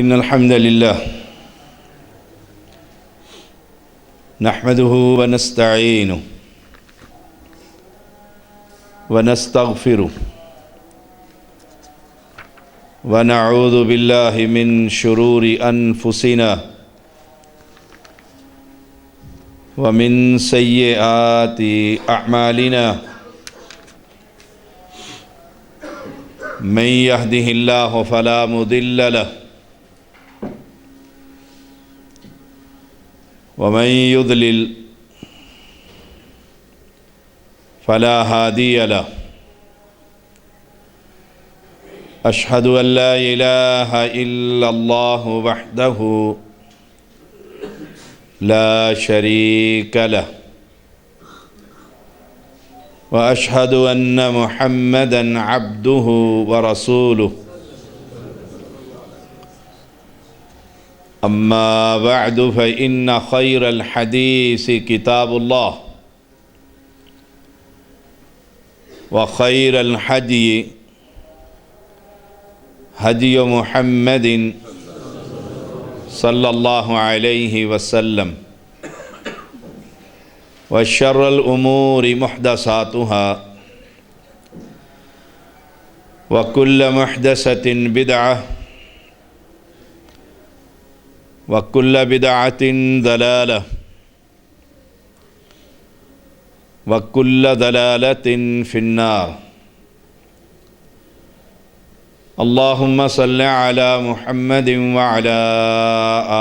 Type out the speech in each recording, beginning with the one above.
إن الحمد لله نحمده ونستعينه ونستغفره ونعوذ بالله من شرور أنفسنا ومن سيئات أعمالنا من يهده الله فلا مضل له ومن يضلل فلا هادي له أشهد أن لا إله إلا الله وحده لا شريك له وأشهد أن محمدًا عبده ورسوله أما بعد فإن خير الحديث كتاب الله وخير الهدي هدي محمد صلى الله عليه وسلم وشر الأمور محدثاتها وكل محدثة بدعة وكل بدعة ضلالة وكل ضلالة في النار اللهم صل على محمد وعلى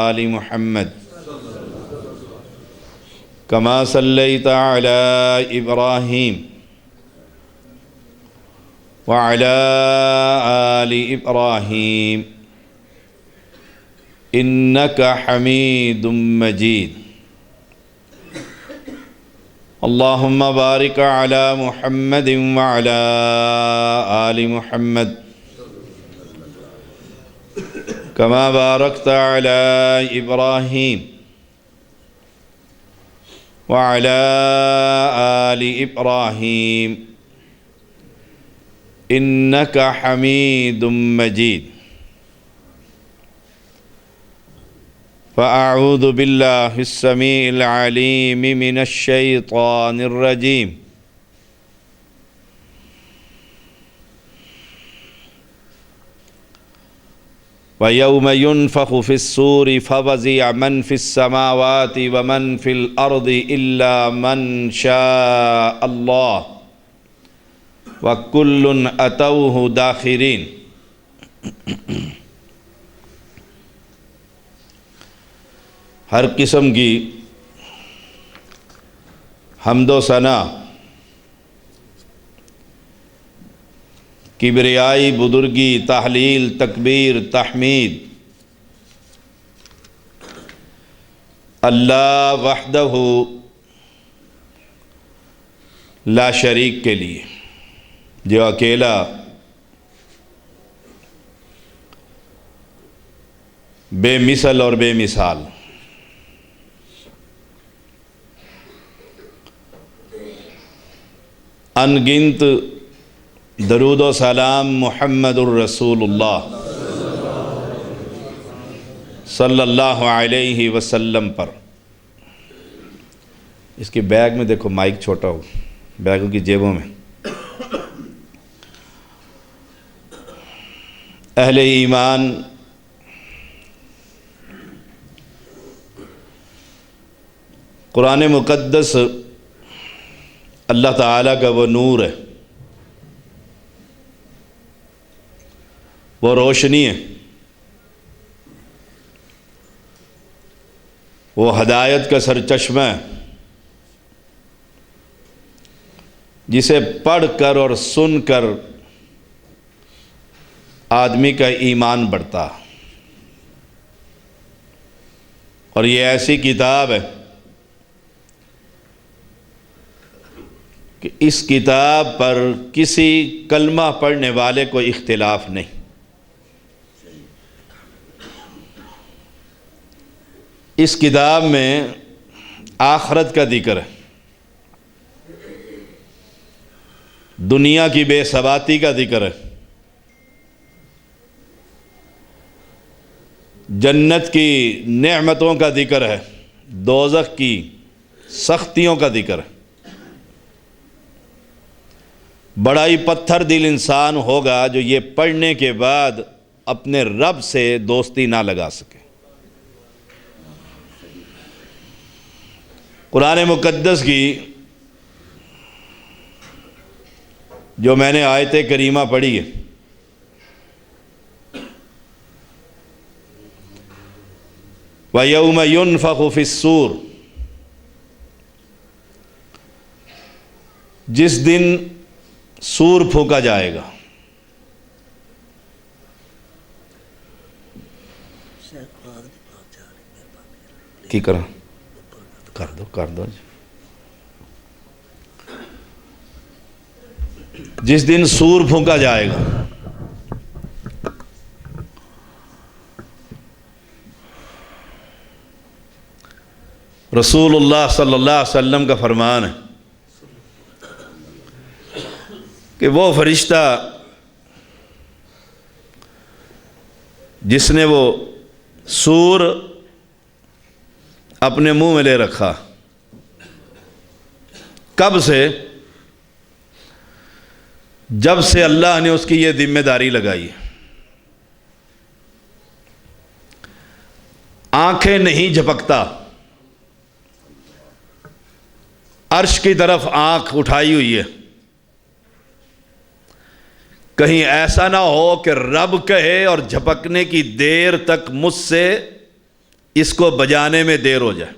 آل محمد كما صليت على إبراهيم وعلى آل إبراهيم إنك حميد مجيد اللهم بارك على محمد وعلى آل محمد كما باركت على إبراهيم وعلى آل إبراهيم إنك حميد مجيد فأعوذ بالله السميع العليم من الشيطان الرجيم وَيَوْمَ يُنْفَخُ فِي الصُّورِ فَفَزِعَ مَنْ فِي السَّمَاوَاتِ وَمَنْ فِي الْأَرْضِ إِلَّا مَنْ شَاءَ اللَّهُ وَكُلٌّ أَتَوْهُ دَاخِرِينَ۔ ہر قسم کی حمد و ثنا، کبریائی، بزرگی، تحلیل، تکبیر، تحمید اللہ وحدہ لا شریک کے لیے، جو اکیلا بے مثل اور بے مثال، ان گنت درود و سلام محمد الرسول اللہ صلی اللہ علیہ وسلم پر۔ اس کے بیگ میں دیکھو مائک چھوٹا ہو، بیگوں کی جیبوں میں۔ اہل ایمان قرآن مقدس اللہ تعالیٰ کا وہ نور ہے، وہ روشنی ہے، وہ ہدایت کا سرچشمہ ہے، جسے پڑھ کر اور سن کر آدمی کا ایمان بڑھتا، اور یہ ایسی کتاب ہے کہ اس کتاب پر کسی کلمہ پڑھنے والے کو اختلاف نہیں۔ اس کتاب میں آخرت کا ذکر ہے، دنیا کی بے ثباتی کا ذکر ہے، جنت کی نعمتوں کا ذکر ہے، دوزخ کی سختیوں کا ذکر ہے۔ بڑا ہی پتھر دل انسان ہوگا جو یہ پڑھنے کے بعد اپنے رب سے دوستی نہ لگا سکے۔ قرآن مقدس کی جو میں نے آیت کریمہ پڑھی ہے، وَيَوْمَ يُنفَخُ فِي الصُّورِ، جس دن سور پھونکا جائے گا۔ کی کرا کر دو جس دن سور پھونکا جائے گا۔ رسول اللہ صلی اللہ علیہ وسلم کا فرمان ہے کہ وہ فرشتہ جس نے وہ سور اپنے منہ میں لے رکھا، کب سے؟ جب سے اللہ نے اس کی یہ ذمہ داری لگائی۔ آنکھیں نہیں جھپکتا، عرش کی طرف آنکھ اٹھائی ہوئی ہے، کہیں ایسا نہ ہو کہ رب کہے اور جھپکنے کی دیر تک مجھ سے اس کو بجانے میں دیر ہو جائے۔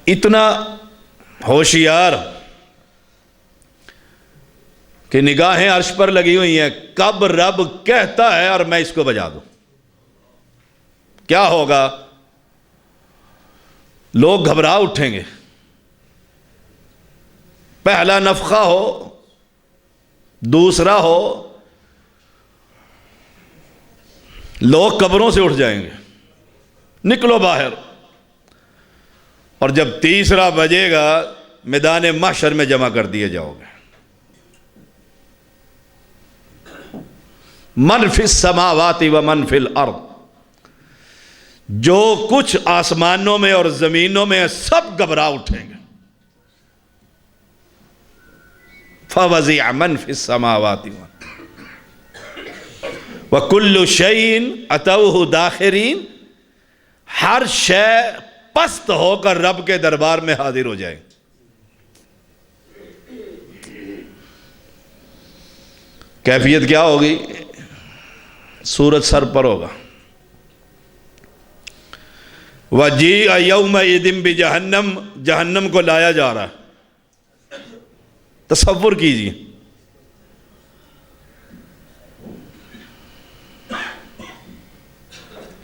اتنا ہوشیار کہ نگاہیں عرش پر لگی ہوئی ہیں، کب رب کہتا ہے اور میں اس کو بجا دوں۔ کیا ہوگا؟ لوگ گھبرا اٹھیں گے، پہلا نفخہ ہو، دوسرا ہو، لوگ قبروں سے اٹھ جائیں گے، نکلو باہر، اور جب تیسرا بجے گا میدان محشر میں جمع کر دیے جاؤ گے۔ من فی السماوات و من فی الارض، جو کچھ آسمانوں میں اور زمینوں میں سب گھبرا اٹھیں گے۔ فَوَزِعَ مَنْ فِي السَّمَاوَاتِ وَكُلُّ شَيْءٍ أَتَوْهُ دَاخِرِينَ، ہر شے پست ہو کر رب کے دربار میں حاضر ہو جائے۔ کیفیت کیا ہوگی؟ سورج سر پر ہوگا۔ وَجِيءَ يَوْمَئِذٍ بِجَهَنَّمَ، جہنم کو لایا جا رہا ہے۔ تصور کیجئے،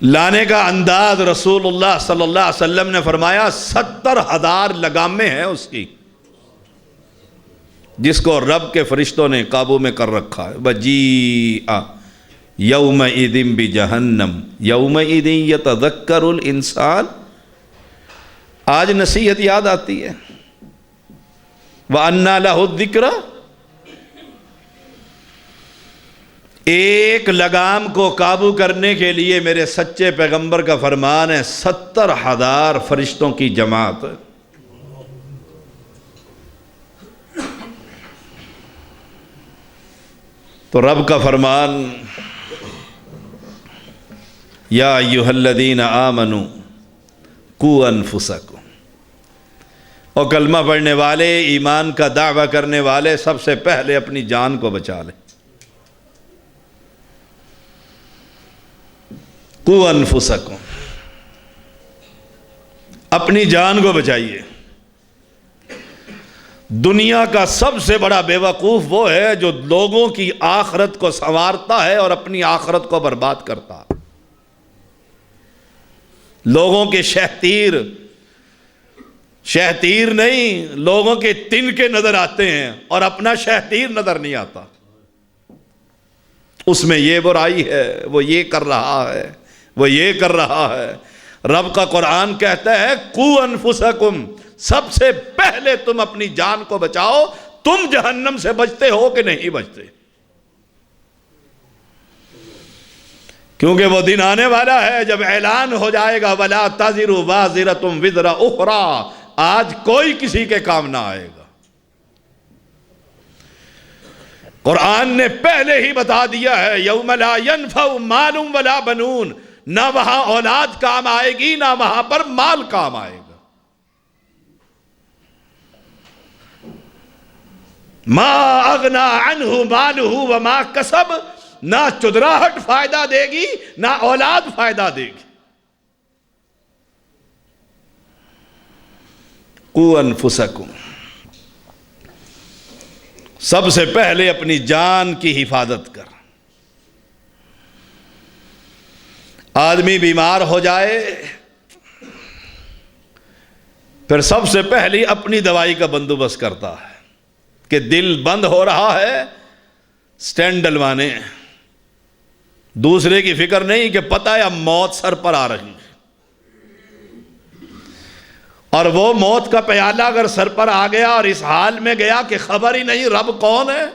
لانے کا انداز رسول اللہ صلی اللہ علیہ وسلم نے فرمایا 70,000 لگامیں ہیں اس کی، جس کو رب کے فرشتوں نے قابو میں کر رکھا ہے۔ وَجِيءَ يَوْمَئِذٍ بِجَهَنَّمَ يَوْمَئِذٍ يَتَذَكَّرُ الْإِنسَانُ، آج نصیحت یاد آتی ہے۔ وَأَنَّى لَهُ الذِّكْرَى، ایک لگام کو قابو کرنے کے لیے میرے سچے پیغمبر کا فرمان ہے 70,000 فرشتوں کی جماعت۔ تو رب کا فرمان، یا ایھا الذین آمنوا قوا انفسکم، اور کلمہ پڑھنے والے، ایمان کا دعویٰ کرنے والے سب سے پہلے اپنی جان کو بچا لیں۔ قوا انفسکم، اپنی جان کو بچائیے۔ دنیا کا سب سے بڑا بے وقوف وہ ہے جو لوگوں کی آخرت کو سنوارتا ہے اور اپنی آخرت کو برباد کرتا ہے۔ لوگوں کے شہتیر نہیں، لوگوں کے تنکے نظر آتے ہیں اور اپنا شہتیر نظر نہیں آتا۔ اس میں یہ برائی ہے، وہ یہ کر رہا ہے، وہ یہ کر رہا ہے۔ رب کا قرآن کہتا ہے قوا انفسکم، سب سے پہلے تم اپنی جان کو بچاؤ۔ تم جہنم سے بچتے ہو کہ نہیں بچتے؟ کیونکہ وہ دن آنے والا ہے جب اعلان ہو جائے گا وَلَا تَزِرُ وَازِرَةٌ وِزْرَ أُخْرَىٰ، آج کوئی کسی کے کام نہ آئے گا۔ قرآن نے پہلے ہی بتا دیا ہے یوم لا ينفع مال ولا بنون، نہ وہاں اولاد کام آئے گی نہ وہاں پر مال کام آئے گا۔ ما اغنا عنہ مالہ وما کسب، نہ چدراہٹ فائدہ دے گی نہ اولاد فائدہ دے گی۔ قوا انفسکم، سب سے پہلے اپنی جان کی حفاظت کر۔ آدمی بیمار ہو جائے پھر سب سے پہلے اپنی دوائی کا بندوبست کرتا ہے کہ دل بند ہو رہا ہے، سٹینڈ ڈلوانے، دوسرے کی فکر نہیں کہ پتہ ہے اب موت سر پر آ رہی ہے، اور وہ موت کا پیالہ اگر سر پر آ گیا اور اس حال میں گیا کہ خبر ہی نہیں رب کون ہے۔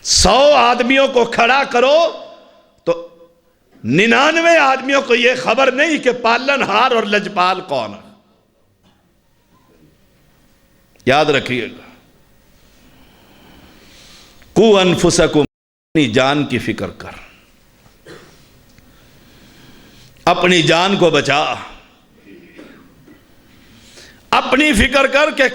100 آدمیوں کو کھڑا کرو تو 99 آدمیوں کو یہ خبر نہیں کہ پالن ہار اور لجپال کون ہے۔ یاد رکھیے گا، قوا انفسکم، اپنی جان کی فکر کر، اپنی جان کو بچا، اپنی فکر کر کہ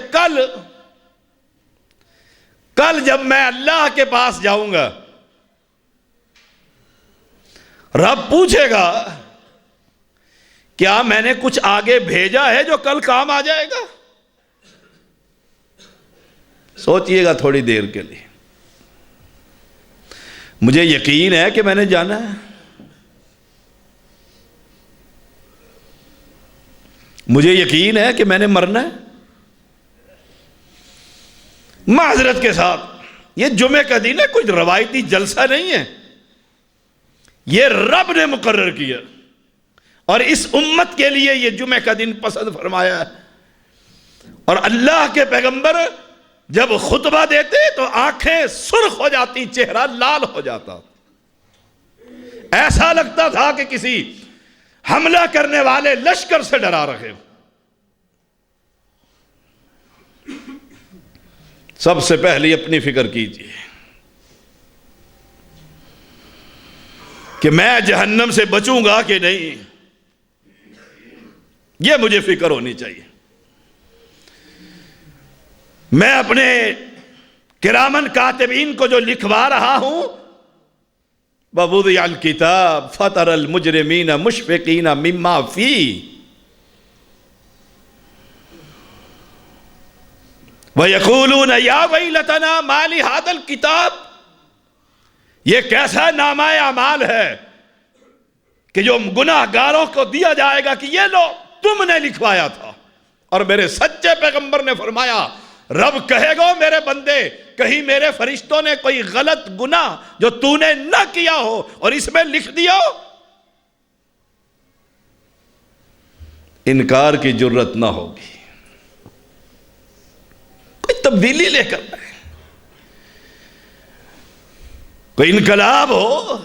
کل جب میں اللہ کے پاس جاؤں گا رب پوچھے گا کیا میں نے کچھ آگے بھیجا ہے جو کل کام آ جائے گا؟ سوچئے گا تھوڑی دیر کے لیے۔ مجھے یقین ہے کہ میں نے جانا ہے، مجھے یقین ہے کہ میں نے مرنا ہے۔ معذرت کے ساتھ یہ جمعہ کا دن ہے، کوئی روایتی جلسہ نہیں ہے، یہ رب نے مقرر کیا اور اس امت کے لیے یہ جمعہ کا دن پسند فرمایا ہے۔ اور اللہ کے پیغمبر جب خطبہ دیتے تو آنکھیں سرخ ہو جاتی، چہرہ لال ہو جاتا، ایسا لگتا تھا کہ کسی حملہ کرنے والے لشکر سے ڈرا رہے ہو۔ سب سے پہلے اپنی فکر کیجیے کہ میں جہنم سے بچوں گا کہ نہیں، یہ مجھے فکر ہونی چاہیے۔ میں اپنے کرامن کاتبین کو جو لکھوا رہا ہوں، وَوُضِعَ الْكِتَابُ فَتَرَى الْمُجْرِمِينَ مُشْفِقِينَ مِمَّا فِيهِ وَيَقُولُونَ يَا وَيْلَتَنَا مَا لِهَذَا الْكِتَابِ، یہ کیسا نامہ اعمال ہے کہ جو گناہ گاروں کو دیا جائے گا کہ یہ لو تم نے لکھوایا تھا۔ اور میرے سچے پیغمبر نے فرمایا رب کہے گا میرے بندے کہیں میرے فرشتوں نے کوئی غلط گناہ جو تو نے نہ کیا ہو اور اس میں لکھ دیا ہو، انکار کی جرت نہ ہوگی، کوئی تبدیلی لے کر آئے، کوئی انقلاب ہو،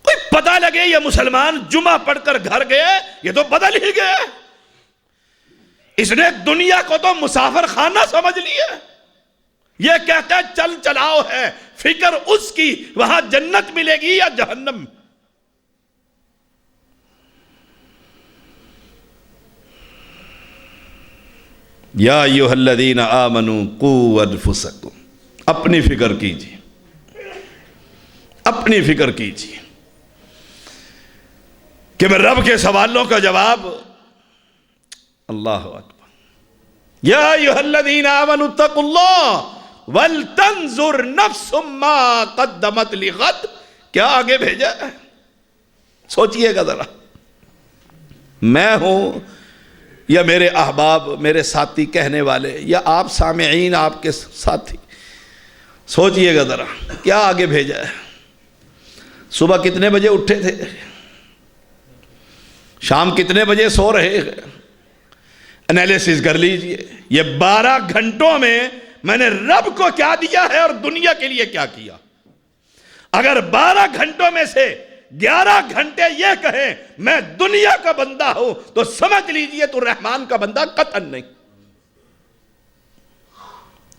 کوئی پتہ لگے یہ مسلمان جمعہ پڑھ کر گھر گئے یہ تو بدل ہی گئے، اس نے دنیا کو تو مسافر خانہ سمجھ لیا، یہ کہتا ہے چل چلاؤ ہے، فکر اس کی وہاں جنت ملے گی یا جہنم۔ یا ایھا الذین آمنوا قوا انفسکم، اپنی فکر کیجیے، اپنی فکر کیجیے کہ میں رب کے سوالوں کا جواب، اللہ اکبر، یا ایھا الذین آمنوا اتقوا اللہ ولتنظر نفس ما قدمت لغد، کیا آگے بھیجا ہے؟ سوچئے گا ذرا، میں ہوں یا میرے احباب، میرے ساتھی کہنے والے، یا آپ سامعین، آپ کے ساتھی، سوچئے گا ذرا کیا آگے بھیجا ہے؟ صبح کتنے بجے اٹھے تھے؟ شام کتنے بجے سو رہے ہیں؟ انالیسس کر لیجئے، یہ 12 گھنٹوں میں میں نے رب کو کیا دیا ہے اور دنیا کے لیے کیا کیا. اگر 12 گھنٹوں میں سے 11 گھنٹے یہ کہیں میں دنیا کا بندہ ہوں تو سمجھ لیجئے تو رحمان کا بندہ قطعاً نہیں.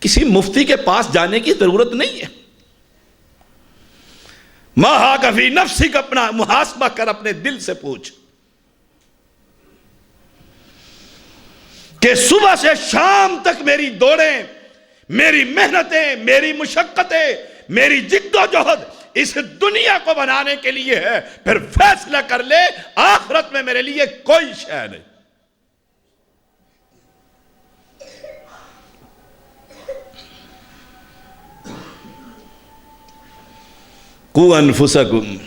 کسی مفتی کے پاس جانے کی ضرورت نہیں ہے. ماہا کفی نفسی کا اپنا محاسبہ کر اپنے دل سے پوچھ کہ صبح سے شام تک میری دوڑیں، میری محنتیں، میری مشقتیں، میری جد و جہد اس دنیا کو بنانے کے لیے ہے. پھر فیصلہ کر لے آخرت میں میرے لیے کوئی شے نہیں. قُوْ أَنفُسَكُمْ.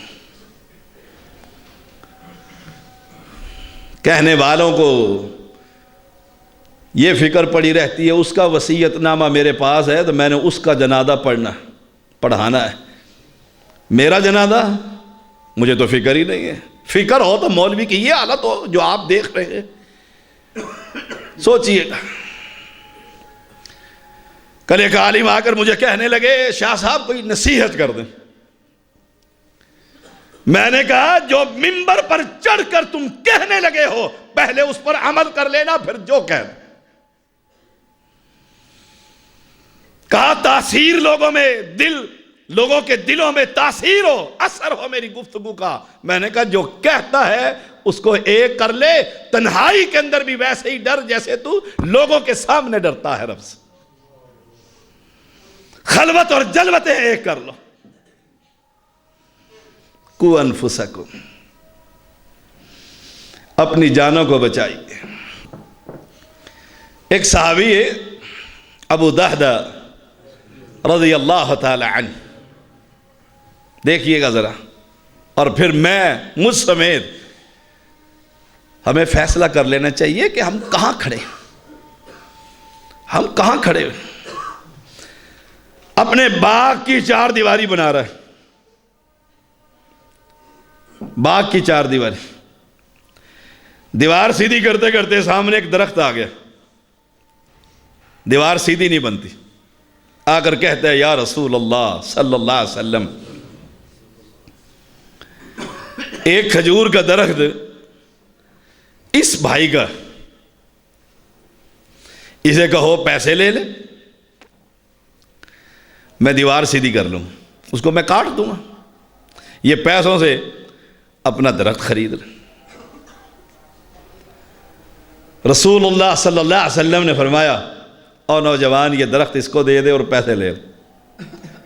کہنے والوں کو یہ فکر پڑی رہتی ہے اس کا وصیت نامہ میرے پاس ہے تو میں نے اس کا جنازہ پڑھانا ہے. میرا جنازہ مجھے تو فکر ہی نہیں ہے. فکر ہو تو مولوی کی یہ حالت ہو جو آپ دیکھ رہے ہیں. سوچئے گا. کل ایک عالم آ کر مجھے کہنے لگے شاہ صاحب کوئی نصیحت کر دیں. میں نے کہا جو منبر پر چڑھ کر تم کہنے لگے ہو پہلے اس پر عمل کر لینا پھر جو کہہ دیں. کہا تاثیر لوگوں کے دلوں میں تاثیر ہو، اثر ہو میری گفتگو کا. میں نے کہا جو کہتا ہے اس کو ایک کر لے، تنہائی کے اندر بھی ویسے ہی ڈر جیسے تو لوگوں کے سامنے ڈرتا ہے رب سے. خلوت اور جلوتیں ایک کر لو. قُوْ أَنفُسَكُمْ. اپنی جانوں کو بچائیے. ایک صحابی ہے ابو دہدہ رضی اللہ تعالی عنہ. دیکھیے گا ذرا اور پھر مجھ سمیت ہمیں فیصلہ کر لینا چاہیے کہ ہم کہاں کھڑے اپنے باغ کی 4 دیواری بنا رہا ہے. باغ کی 4 دیواری، دیوار سیدھی کرتے کرتے سامنے ایک درخت آ گیا. دیوار سیدھی نہیں بنتی. آ کر کہتا ہے یا رسول اللہ صلی اللہ علیہ وسلم ایک کھجور کا درخت اس بھائی کا، اسے کہو پیسے لے لے، میں دیوار سیدھی کر لوں، اس کو میں کاٹ دوں گا، یہ پیسوں سے اپنا درخت خرید لے. رسول اللہ صلی اللہ علیہ وسلم نے فرمایا اور نوجوان یہ درخت اس کو دے دے اور پیسے لے.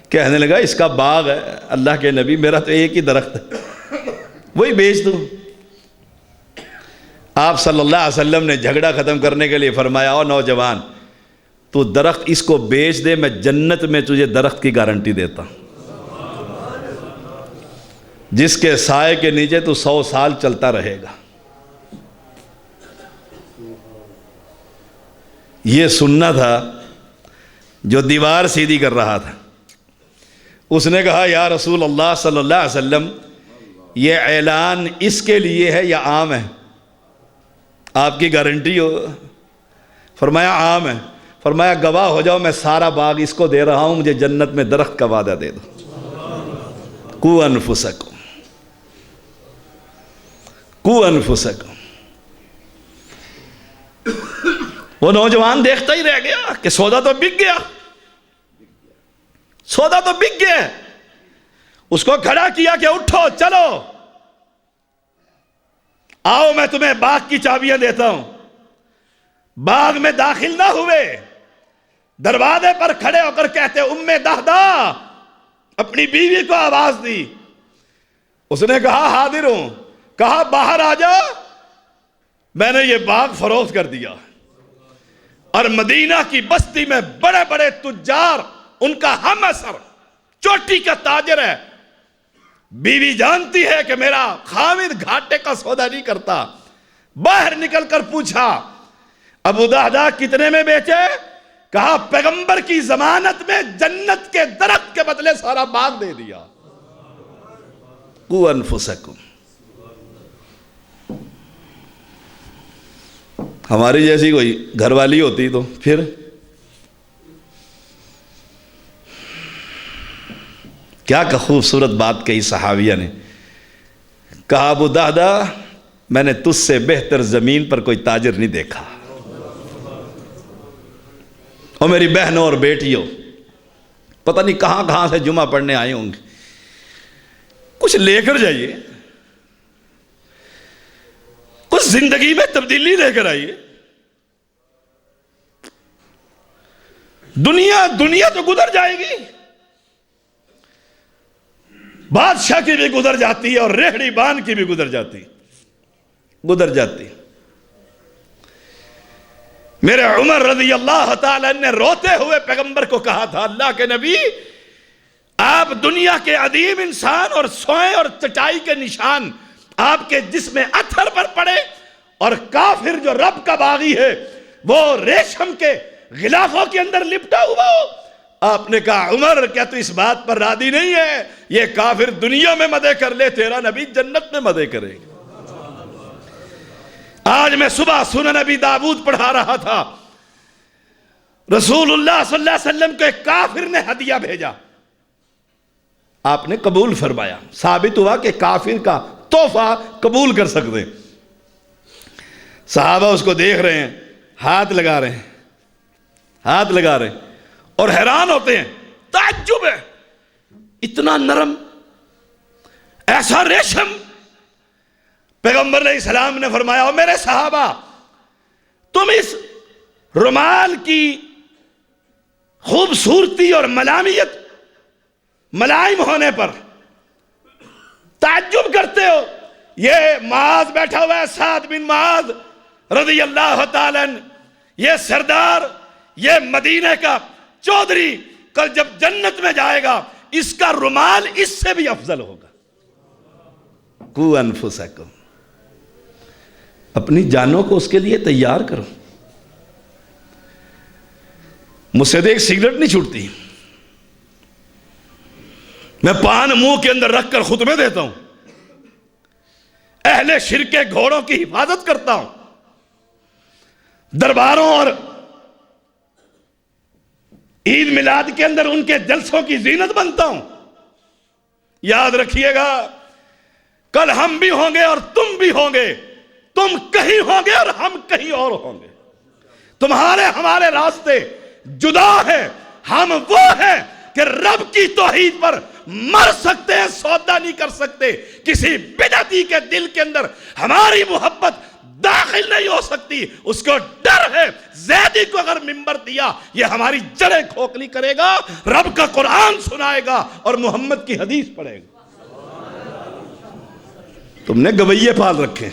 کہنے لگا اس کا باغ ہے اللہ کے نبی، میرا تو ایک ہی درخت ہے وہی بیچ دوں. آپ صلی اللہ علیہ وسلم نے جھگڑا ختم کرنے کے لیے فرمایا اور نوجوان تو درخت اس کو بیچ دے، میں جنت میں تجھے درخت کی گارنٹی دیتا ہوں جس کے سائے کے نیچے تو 100 سال چلتا رہے گا. یہ سننا تھا جو دیوار سیدھی کر رہا تھا. اس نے کہا یا رسول اللہ صلی اللہ علیہ وسلم یہ اعلان اس کے لیے ہے یا عام ہے؟ آپ کی گارنٹی ہو؟ فرمایا عام ہے. فرمایا گواہ ہو جاؤ میں سارا باغ اس کو دے رہا ہوں، مجھے جنت میں درخت کا وعدہ دے دو. قُوْ أَنفُسَكُمْ. قُوْ أَنفُسَكُمْ. وہ نوجوان دیکھتا ہی رہ گیا کہ سودا تو بک گیا، سودا تو بک گیا. اس کو کھڑا کیا کہ اٹھو چلو آؤ میں تمہیں باغ کی چابیاں دیتا ہوں. باغ میں داخل نہ ہوئے، دروازے پر کھڑے ہو کر کہتے ام دہدہ، اپنی بیوی کو آواز دی. اس نے کہا حاضر ہوں. کہا باہر آ جا، میں نے یہ باغ فروخت کر دیا اور مدینہ کی بستی میں بڑے بڑے تجار ان کا ہم اثر چوٹی کا تاجر ہے. بیوی جانتی ہے کہ میرا خامد گھاٹے کا سودا نہیں کرتا. باہر نکل کر پوچھا ابو دہدہ کتنے میں بیچے؟ کہا پیغمبر کی ضمانت میں جنت کے درخت کے بدلے سارا باغ دے دیا. قُوْ أَنفُسَكُمْ. ہماری جیسی کوئی گھر والی ہوتی تو پھر کیا کہ خوبصورت بات کہی صحابیہ نے، کہا ابو دہدہ میں نے تجھ سے بہتر زمین پر کوئی تاجر نہیں دیکھا، اور میری بہنوں اور بیٹیوں پتہ نہیں کہاں کہاں سے جمعہ پڑھنے آئے ہوں گے، کچھ لے کر جائیے، کچھ زندگی میں تبدیلی لے کر آئیے۔ دنیا تو گزر جائے گی، بادشاہ کی بھی گزر جاتی ہے اور ریہڑی بان کی بھی گزر جاتی۔ میرے عمر رضی اللہ تعالی نے روتے ہوئے پیغمبر کو کہا تھا، اللہ کے نبی آپ دنیا کے عظیم انسان اور سوئیں اور چٹائی کے نشان آپ کے جسم اتھر پر پڑے، اور کافر جو رب کا باغی ہے وہ ریشم کے غلافوں کے اندر لپٹا ہوا ہو۔ آپ نے کہا عمر کیا تو اس بات پر راضی نہیں ہے؟ یہ کافر دنیا میں مدح کر لے، تیرا نبی جنت میں مدح کرے گا۔ آج میں صبح سنن نبی داؤد پڑھا رہا تھا، رسول اللہ صلی اللہ علیہ وسلم کو ایک کافر نے ہدیہ بھیجا، آپ نے قبول فرمایا، ثابت ہوا کہ کافر کا تحفہ قبول کر سکتے ہیں۔ صحابہ اس کو دیکھ رہے ہیں، ہاتھ لگا رہے ہیں اور حیران ہوتے ہیں، تعجب ہے، اتنا نرم، ایسا ریشم۔ پیغمبر علیہ السلام نے فرمایا، او میرے صحابہ تم اس رومال کی خوبصورتی اور ملائم ہونے پر تعجب کرتے ہو؟ یہ معاذ بیٹھا ہوا ہے، سعد بن معاذ رضی اللہ تعالیٰ عنہ، یہ سردار، یہ مدینہ کا چودھری، کل جب جنت میں جائے گا اس کا رومال اس سے بھی افضل ہوگا۔ قو انفسکم، اپنی جانوں کو اس کے لیے تیار کرو۔ مجھ سے ایک سگریٹ نہیں چھوٹتی، میں پان منہ کے اندر رکھ کر خطبے دیتا ہوں، اہل شرک کے گھوڑوں کی حفاظت کرتا ہوں، درباروں اور عید میلاد کے اندر ان کے جلسوں کی زینت بنتا ہوں۔ یاد رکھیے گا کل ہم بھی ہوں گے اور تم بھی ہوں گے، تم کہیں ہوں گے اور ہم کہیں اور ہوں گے، تمہارے ہمارے راستے جدا ہیں، ہم وہ ہیں کہ رب کی توحید پر مر سکتے ہیں، سودا نہیں کر سکتے، کسی بدعتی کے دل کے اندر ہماری محبت داخل نہیں ہو سکتی، اس کو ڈر ہے زیدی کو اگر منبر دیا یہ ہماری جڑیں کھوکھلی کرے گا، رب کا قرآن سنائے گا اور محمد کی حدیث پڑھے گا۔ تم نے گویے پال رکھے،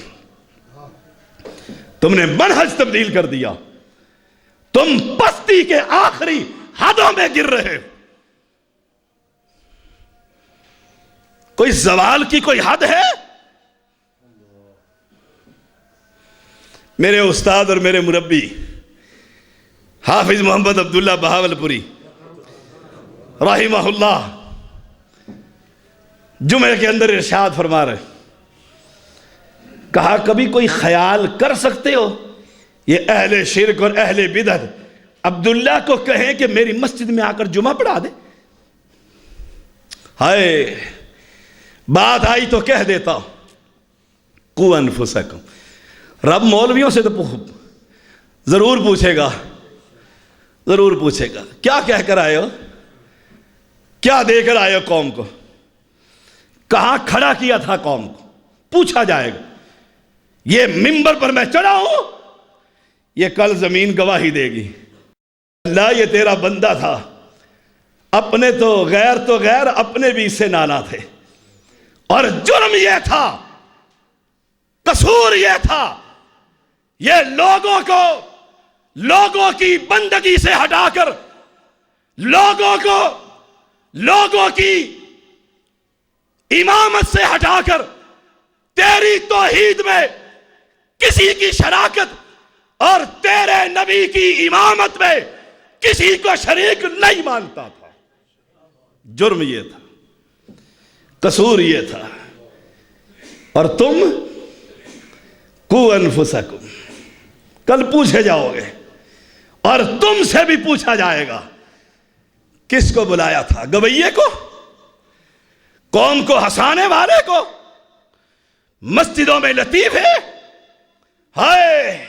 تم نے منہج تبدیل کر دیا، تم پستی کے آخری حدوں میں گر رہے ہو۔ کوئی زوال کی کوئی حد ہے؟ میرے استاد اور میرے مربی حافظ محمد عبداللہ بہاولپوری رحمہ اللہ جمعے کے اندر ارشاد فرما رہے، کہا کبھی کوئی خیال کر سکتے ہو یہ اہل شرک اور اہل بدعت عبداللہ کو کہیں کہ میری مسجد میں آ کر جمعہ پڑھا دے؟ ہائے، بات آئی تو کہہ دیتا ہوں، قو انفسکم۔ رب مولویوں سے تو ضرور پوچھے گا، کیا کہہ کر آئے ہو، کیا دے کر آئے ہو قوم کو، کہاں کھڑا کیا تھا قوم کو، پوچھا جائے گا۔ یہ منبر پر میں چڑھا ہوں، یہ کل زمین گواہی دے گی، اللہ یہ تیرا بندہ تھا، اپنے تو غیر اپنے بھی اس سے نانا تھے، اور جرم یہ تھا، قصور یہ تھا، یہ لوگوں کی بندگی سے ہٹا کر لوگوں کی امامت سے ہٹا کر تیری توحید میں کسی کی شراکت اور تیرے نبی کی امامت میں کسی کو شریک نہیں مانتا تھا۔ جرم یہ تھا، قصور یہ تھا، اور تم قو انفسکم، کل پوچھے جاؤ گے، اور تم سے بھی پوچھا جائے گا کس کو بلایا تھا، گویے کو؟ قوم کو ہنسانے والے کو مسجدوں میں لطیفے، ہائے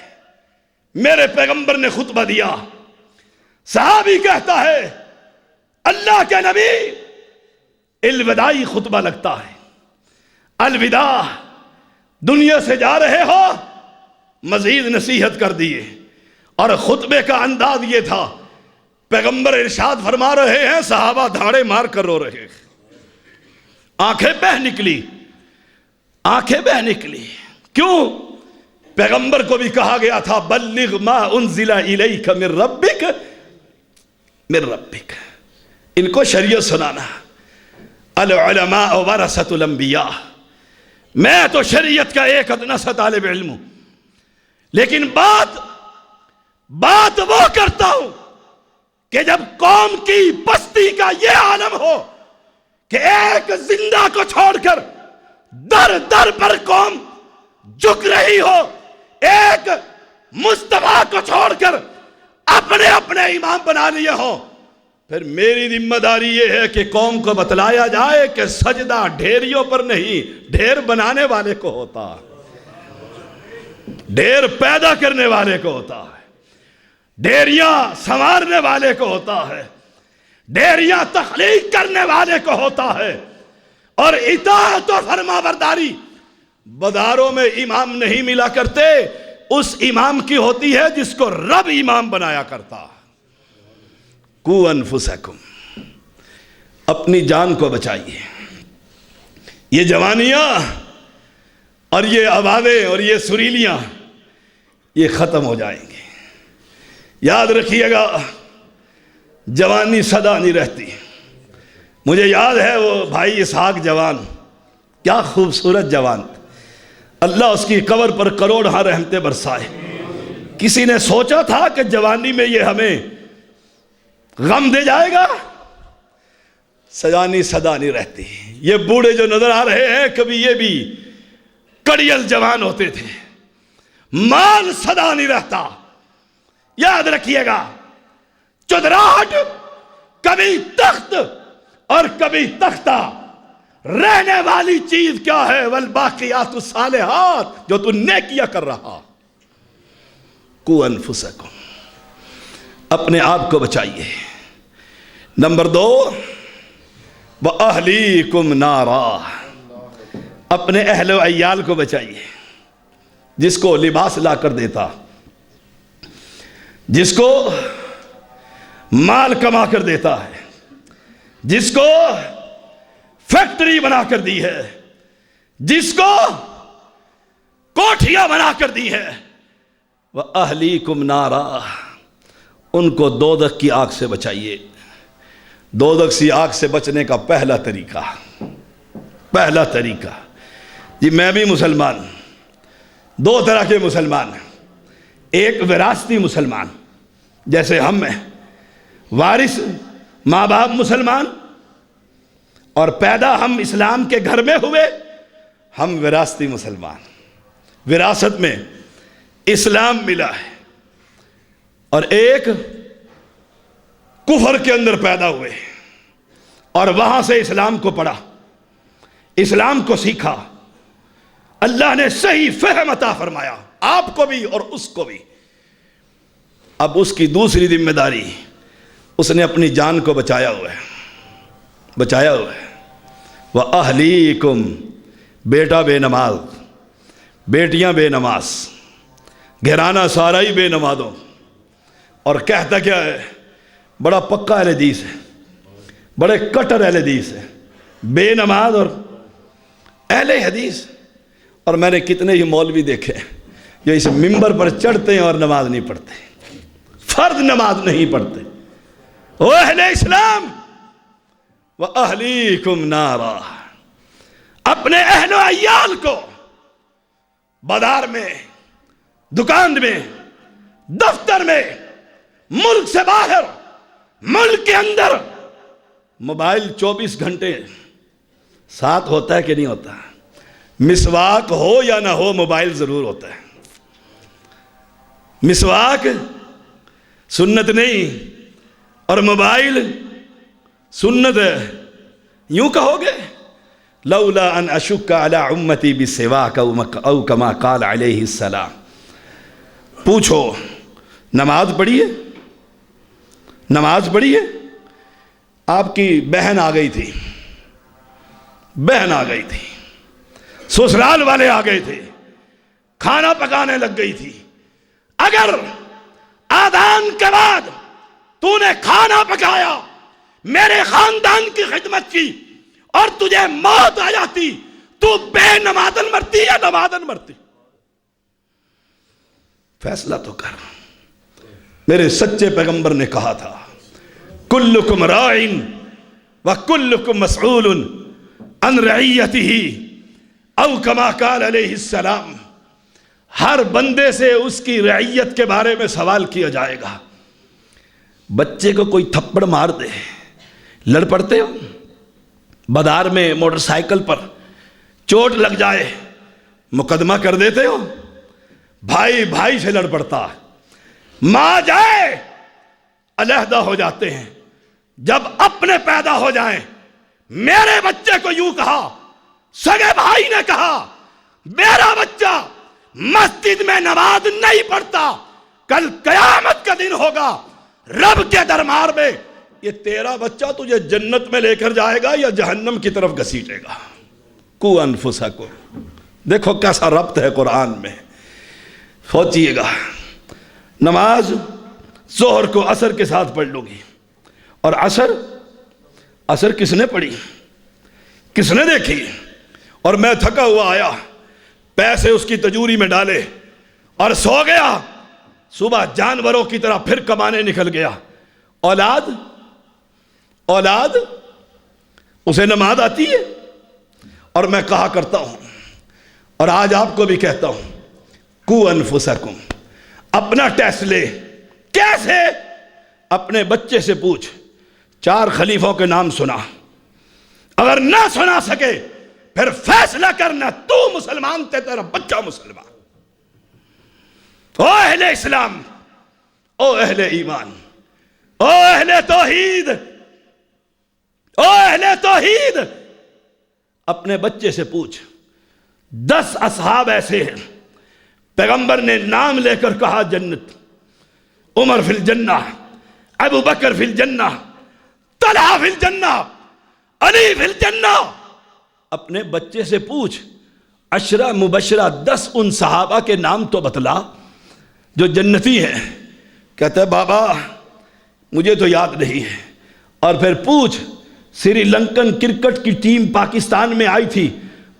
میرے پیغمبر نے خطبہ دیا، صحابی کہتا ہے اللہ کے نبی الوداعی خطبہ لگتا ہے، الوداع، دنیا سے جا رہے ہو، مزید نصیحت کر دیے۔ اور خطبے کا انداز یہ تھا، پیغمبر ارشاد فرما رہے ہیں، صحابہ دھاڑے مار کر رو رہے، آنکھیں بہہ نکلی، آنکھیں بہہ نکلی۔ کیوں؟ پیغمبر کو بھی کہا گیا تھا بلغ ما انزل الیک من ربک، من ربک، ان کو شریعت سنانا۔ العلماء ورثۃ الانبیاء، میں تو شریعت کا ایک ادنیٰ طالب علم ہوں، لیکن بات وہ کرتا ہوں کہ جب قوم کی پستی کا یہ عالم ہو کہ ایک زندہ کو چھوڑ کر در در پر قوم جھک رہی ہو، ایک مصطفیٰ کو چھوڑ کر اپنے اپنے امام بنا لیے ہو، پھر میری ذمہ داری یہ ہے کہ قوم کو بتلایا جائے کہ سجدہ ڈھیریوں پر نہیں، ڈھیر بنانے والے کو ہوتا ہے، ڈھیر پیدا کرنے والے کو ہوتا ہے، ڈھیریاں سنوارنے والے کو ہوتا ہے، ڈھیریاں تخلیق کرنے والے کو ہوتا ہے۔ اور اطاعت و فرما برداری بازاروں میں امام نہیں ملا کرتے، اس امام کی ہوتی ہے جس کو رب امام بنایا کرتا۔ قو انفسکم، اپنی جان کو بچائیے۔ یہ جوانیاں اور یہ آوازیں اور یہ سریلیاں یہ ختم ہو جائیں گے۔ یاد رکھیے گا، جوانی سدا نہیں رہتی۔ مجھے یاد ہے وہ بھائی اسحاق جوان، کیا خوبصورت جوان، اللہ اس کی قبر پر کروڑ رحمتیں برسائے۔ کسی نے سوچا تھا کہ جوانی میں یہ ہمیں غم دے جائے گا؟ سجانی سدا نہیں رہتی۔ یہ بوڑھے جو نظر آ رہے ہیں، کبھی یہ بھی کڑیل جوان ہوتے تھے۔ مال سدا نہیں رہتا، یاد رکھیے گا۔ چودراہٹ کبھی تخت اور کبھی تختہ، رہنے والی چیز کیا ہے؟ والباقیات الصالحات، جو تو نیکیاں کر رہا۔ قو انفسکم، اپنے آپ کو بچائیے۔ نمبر 2، وَأَهْلِيكُمْ نَارًا، اپنے اہل و عیال کو بچائیے۔ جس کو لباس لا کر دیتا، جس کو مال کما کر دیتا ہے، جس کو فیکٹری بنا کر دی ہے، جس کو کوٹھیاں بنا کر دی ہے، وَأَهْلِيكُمْ نَارًا، ان کو دوزخ کی آگ سے بچائیے۔ دوزخ کی آگ سے بچنے کا پہلا طریقہ، جی میں بھی مسلمان، دو طرح کے مسلمان ہیں۔ ایک وراثتی مسلمان جیسے ہم ہیں، وارث ماں باپ مسلمان، اور پیدا ہم اسلام کے گھر میں ہوئے، ہم وراثتی مسلمان، وراثت میں اسلام ملا ہے۔ اور ایک کفر کے اندر پیدا ہوئے اور وہاں سے اسلام کو پڑھا، اسلام کو سیکھا، اللہ نے صحیح فہم عطا فرمایا، آپ کو بھی اور اس کو بھی۔ اب اس کی دوسری ذمہ داری، اس نے اپنی جان کو بچایا ہوا ہے۔ وَأَهْلِيكُمْ، بیٹا بے نماز، بیٹیاں بے نماز، گھرانہ سارا ہی بے نمازوں۔ اور کہتا کیا ہے؟ بڑا پکا اہل حدیث ہے، بڑے کٹر اہل حدیث ہے، بے نماز اور اہل حدیث۔ اور میں نے کتنے ہی مولوی دیکھے جو اس ممبر پر چڑھتے ہیں اور نماز نہیں پڑھتے، فرض نماز نہیں پڑھتے۔ او اہل اسلام، وَأَهْلِيكُمْ نَارًا، اپنے اہل و عیال کو بازار میں، دکان میں، دفتر میں، ملک سے باہر، ملک کے اندر، موبائل 24 گھنٹے ساتھ ہوتا ہے کہ نہیں ہوتا؟ مسواک ہو یا نہ ہو، موبائل ضرور ہوتا ہے۔ مسواک سنت نہیں اور موبائل سنت ہے، یوں کہو گے؟ لولا ان اشک علی امتی بسواک او کما قال علیہ السلام. پوچھو نماز پڑھی ہے؟ نماز پڑھی ہے؟ آپ کی بہن آ گئی تھی، بہن آ گئی تھی، سسرال والے آ گئے تھے، کھانا پکانے لگ گئی تھی. اگر آذان کے بعد تو نے کھانا پکایا، میرے خاندان کی خدمت کی اور تجھے موت آ جاتی، تو بے نمازن مرتی یا نمازن مرتی؟ فیصلہ تو کر. میرے سچے پیغمبر نے کہا تھا کلکم راعٍ وکلکم مسئول عن رعیتہ او کما قال علیہ السلام. ہر بندے سے اس کی رعیت کے بارے میں سوال کیا جائے گا. بچے کو کوئی تھپڑ مار دے، لڑ پڑتے ہو؟ بازار میں موٹر سائیکل پر چوٹ لگ جائے مقدمہ کر دیتے ہو؟ بھائی بھائی سے لڑ پڑتا، ماں جائے علیحدہ ہو جاتے ہیں. جب اپنے پیدا ہو جائیں، میرے بچے کو یوں کہا، سگے بھائی نے کہا میرا بچہ مسجد میں نماز نہیں پڑھتا، کل قیامت کا دن ہوگا رب کے دربار میں یہ تیرا بچہ تجھے جنت میں لے کر جائے گا یا جہنم کی طرف گھسیٹے گا. قو انفسکم. دیکھو کیسا ربط ہے قرآن میں. سوچئے گا نماز ظہر کو عصر کے ساتھ پڑھ لو گی، اور عصر کس نے پڑھی، کس نے دیکھی؟ اور میں تھکا ہوا آیا، پیسے اس کی تجوری میں ڈالے اور سو گیا. صبح جانوروں کی طرح پھر کمانے نکل گیا. اولاد اسے نماز آتی ہے؟ اور میں کہا کرتا ہوں اور آج آپ کو بھی کہتا ہوں، قو انفسکم. اپنا ٹیسٹ لے. کیسے؟ اپنے بچے سے پوچھ 4 خلیفوں کے نام سنا. اگر نہ سنا سکے پھر فیصلہ کرنا تو مسلمان تے تیرا بچہ مسلمان. او اہل اسلام، او اہل ایمان، او اہل توحید، او اہل توحید، اپنے بچے سے پوچھ 10 اصحاب ایسے ہیں پیغمبر نے نام لے کر کہا جنت. عمر فی الجنہ، ابو بکر فی الجنہ، طلحہ فی الجنہ، علی فی الجنہ. اپنے بچے سے پوچھ 10 مبشرہ 10 ان صحابہ کے نام تو بتلا جو جنتی ہیں. کہتا ہے بابا مجھے تو یاد نہیں ہے. اور پھر پوچھ سری لنکن کرکٹ کی ٹیم پاکستان میں آئی تھی،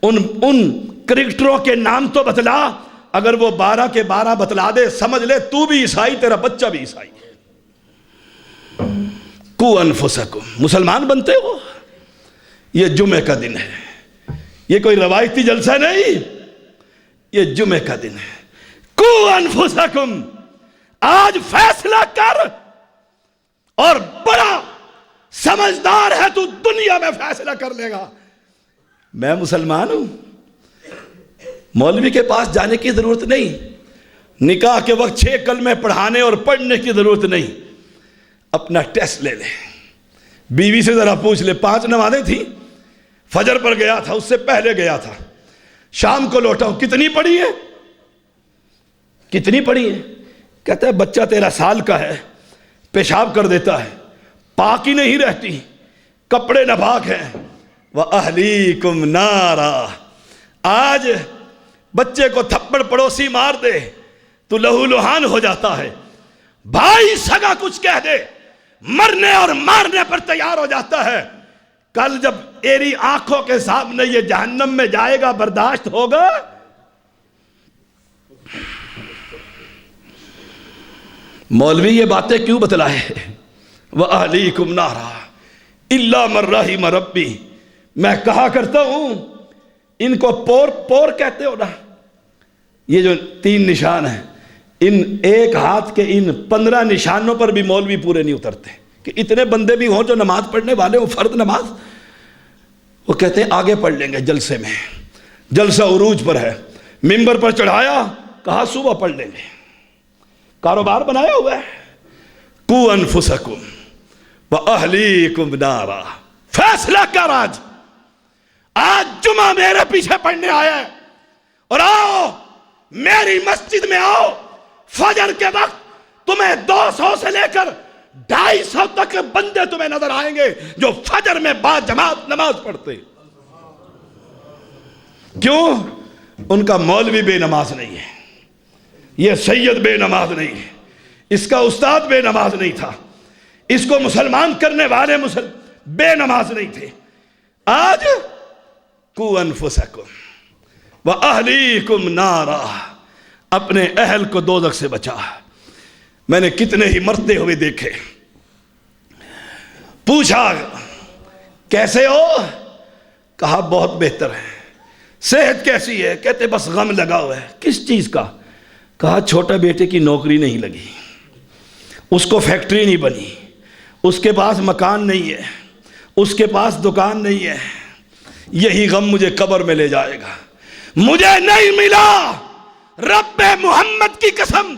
ان کرکٹروں کے نام تو بتلا. اگر وہ 12 کے 12 بتلا دے سمجھ لے تو بھی عیسائی، تیرا بچہ بھی عیسائی. قو انفسکم. مسلمان بنتے ہو؟ یہ جمعہ کا دن ہے، یہ کوئی روایتی جلسہ نہیں، یہ جمعہ کا دن ہے. قو انفسکم. آج فیصلہ کر، اور بڑا سمجھدار ہے تو دنیا میں فیصلہ کر لے گا. میں مسلمان ہوں، مولوی کے پاس جانے کی ضرورت نہیں، نکاح کے وقت 6 کلمے پڑھانے اور پڑھنے کی ضرورت نہیں. اپنا ٹیسٹ لے لے. بیوی سے ذرا پوچھ لے 5 نمازیں تھیں، فجر پر گیا تھا، اس سے پہلے گیا تھا، شام کو لوٹا ہوں، کتنی پڑھی ہے؟ کتنی پڑھی ہے؟ کہتا ہے بچہ 13 سال کا ہے، پیشاب کر دیتا ہے، پاک ہی نہیں رہتی، کپڑے ناپاک ہیں. وَأَهْلِيكُمْ نَارًا. آج بچے کو تھپڑ پڑوسی مار دے تو لہو لہان ہو جاتا ہے. بھائی سگا کچھ کہہ دے مرنے اور مارنے پر تیار ہو جاتا ہے. کل جب تیری آنکھوں کے سامنے یہ جہنم میں جائے گا برداشت ہوگا؟ مولوی یہ باتیں کیوں بتلائے؟ وَأَهْلِيكُمْ نَارًا إِلَّا مَن رَحِمَ رَبِّي. میں کہا کرتا ہوں ان کو پور کہتے ہو نا، یہ جو 3 نشان ہیں، ان ایک ہاتھ کے ان 15 نشانوں پر بھی مولوی پورے نہیں اترتے. کہ اتنے بندے بھی ہوں جو نماز پڑھنے والے ہوں، فرض نماز، وہ کہتے ہیں آگے پڑھ لیں گے جلسے میں، جلسہ عروج پر ہے، ممبر پر چڑھایا، کہا صبح پڑھ لیں گے. کاروبار بنایا ہوا ہے. قو انفسکم وَأَهْلِيكُمْ نَارًا. فیصلہ کر. آج جمعہ میرے پیچھے پڑھنے آیا ہے، اور آؤ میری مسجد میں آؤ، فجر کے وقت تمہیں 200 سے لے کر 250 تک بندے تمہیں نظر آئیں گے جو فجر میں با جماعت نماز پڑھتے. کیوں؟ ان کا مولوی بے نماز نہیں ہے، یہ سید بے نماز نہیں ہے، اس کا استاد بے نماز نہیں تھا، اس کو مسلمان کرنے والے بے نماز نہیں تھے. آج قو انفسکم وَأَهْلِيكُمْ نَارًا، اپنے اہل کو دوزخ سے بچا. میں نے کتنے ہی مرتے ہوئے دیکھے. پوچھا کیسے ہو؟ کہا بہت بہتر ہے. صحت کیسی ہے؟ کہتے بس غم لگا ہوا ہے. کس چیز کا؟ کہا چھوٹا بیٹے کی نوکری نہیں لگی، اس کو فیکٹری نہیں بنی، اس کے پاس مکان نہیں ہے، اس کے پاس دکان نہیں ہے، یہی غم مجھے قبر میں لے جائے گا. مجھے نہیں ملا، رب محمد کی قسم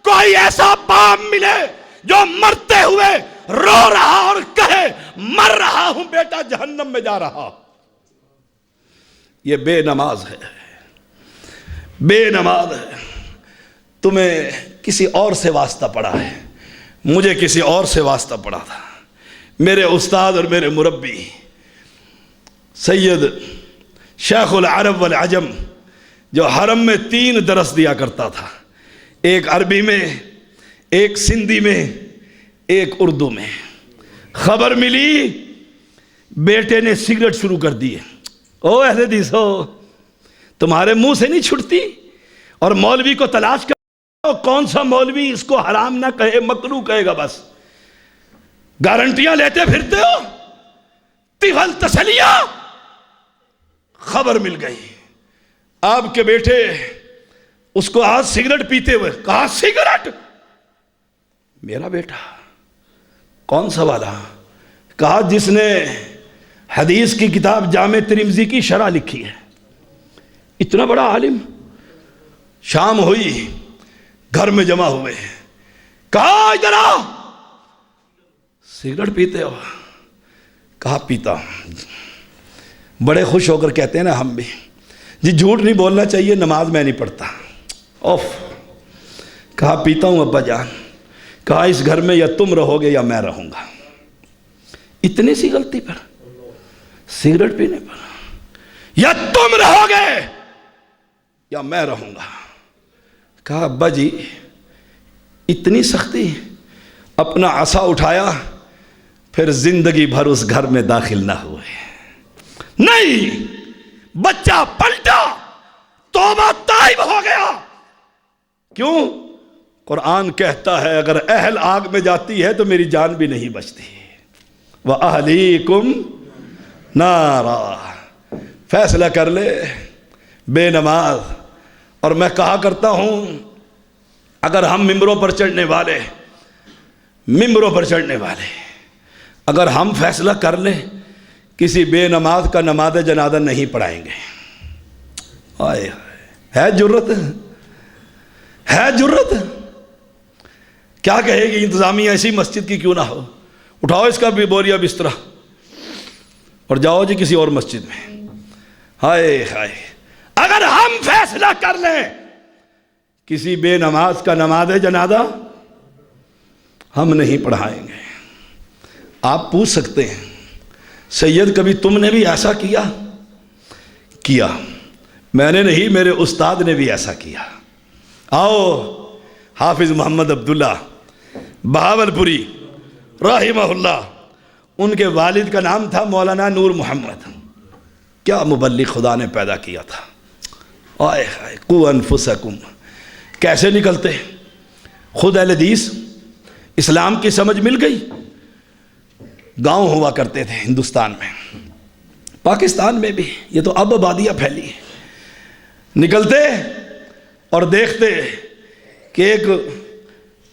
کوئی ایسا باپ ملے جو مرتے ہوئے رو رہا اور کہے مر رہا ہوں بیٹا جہنم میں جا رہا. یہ بے نماز ہے، بے نماز ہے. تمہیں کسی اور سے واسطہ پڑا ہے، مجھے کسی اور سے واسطہ پڑا تھا. میرے استاد اور میرے مربی سید شیخ العرب والعجم جو حرم میں 3 درس دیا کرتا تھا، ایک عربی میں، ایک سندھی میں، ایک اردو میں. خبر ملی بیٹے نے سگریٹ شروع کر دی. او اہل حدیث ہو، تمہارے منہ سے نہیں چھٹتی، اور مولوی کو تلاش کر کون سا مولوی اس کو حرام نہ کہے مکروہ کہے گا. بس گارنٹیاں لیتے پھرتے ہو. طفل تسلیہ. خبر مل گئی آپ کے بیٹے اس کو آج سگریٹ پیتے ہوئے. کہا سگریٹ؟ میرا بیٹا کون سا والا؟ کہا جس نے حدیث کی کتاب جامع ترمذی کی شرح لکھی ہے. اتنا بڑا عالم. شام ہوئی، گھر میں جمع ہوئے. کہا ادھر آؤ، سگریٹ پیتے ہو؟ کہا پیتا ہوں. بڑے خوش ہو کر کہتے ہیں نا ہم بھی، جی جھوٹ نہیں بولنا چاہیے، نماز میں نہیں پڑھتا. اوف. کہا پیتا ہوں ابا جان. کہا اس گھر میں یا تم رہو گے یا میں رہوں گا. اتنی سی غلطی پر، سگریٹ پینے پر، یا تم رہو گے یا میں رہوں گا. کہا ابا جی اتنی سختی؟ اپنا عصا اٹھایا، پھر زندگی بھر اس گھر میں داخل نہ ہوئے. نہیں، بچہ پلٹا، توبہ تائب ہو گیا. کیوں؟ قرآن کہتا ہے اگر اہل آگ میں جاتی ہے تو میری جان بھی نہیں بچتی. وَأَهْلِيكُمْ نَارًا. فیصلہ کر لے بے نماز. اور میں کہا کرتا ہوں اگر ہم ممبروں پر چڑھنے والے اگر ہم فیصلہ کر لیں کسی بے نماز کا نماز جنازہ نہیں پڑھائیں گے. آئے ہے جرت، ہے جرت. کیا کہے گی انتظامیہ ایسی مسجد کی کیوں نہ ہو؟ اٹھاؤ اس کا بھی بوریا بسترا اور جاؤ جی کسی اور مسجد میں. ہائے ہائے. اگر ہم فیصلہ کر لیں کسی بے نماز کا نماز جنازہ ہم نہیں پڑھائیں گے. آپ پوچھ سکتے ہیں سید کبھی تم نے بھی ایسا کیا؟ میں نے نہیں، میرے استاد نے بھی ایسا کیا. آؤ حافظ محمد عبداللہ بہاولپوری رحمہ اللہ، ان کے والد کا نام تھا مولانا نور محمد. کیا مبلغ خدا نے پیدا کیا تھا. آئے ہائے. قو انفسکم. کیسے نکلتے؟ خود اہل حدیث، اسلام کی سمجھ مل گئی. گاؤں ہوا کرتے تھے ہندوستان میں، پاکستان میں بھی، یہ تو اب آبادیاں پھیلی ہیں. نکلتے اور دیکھتے کہ ایک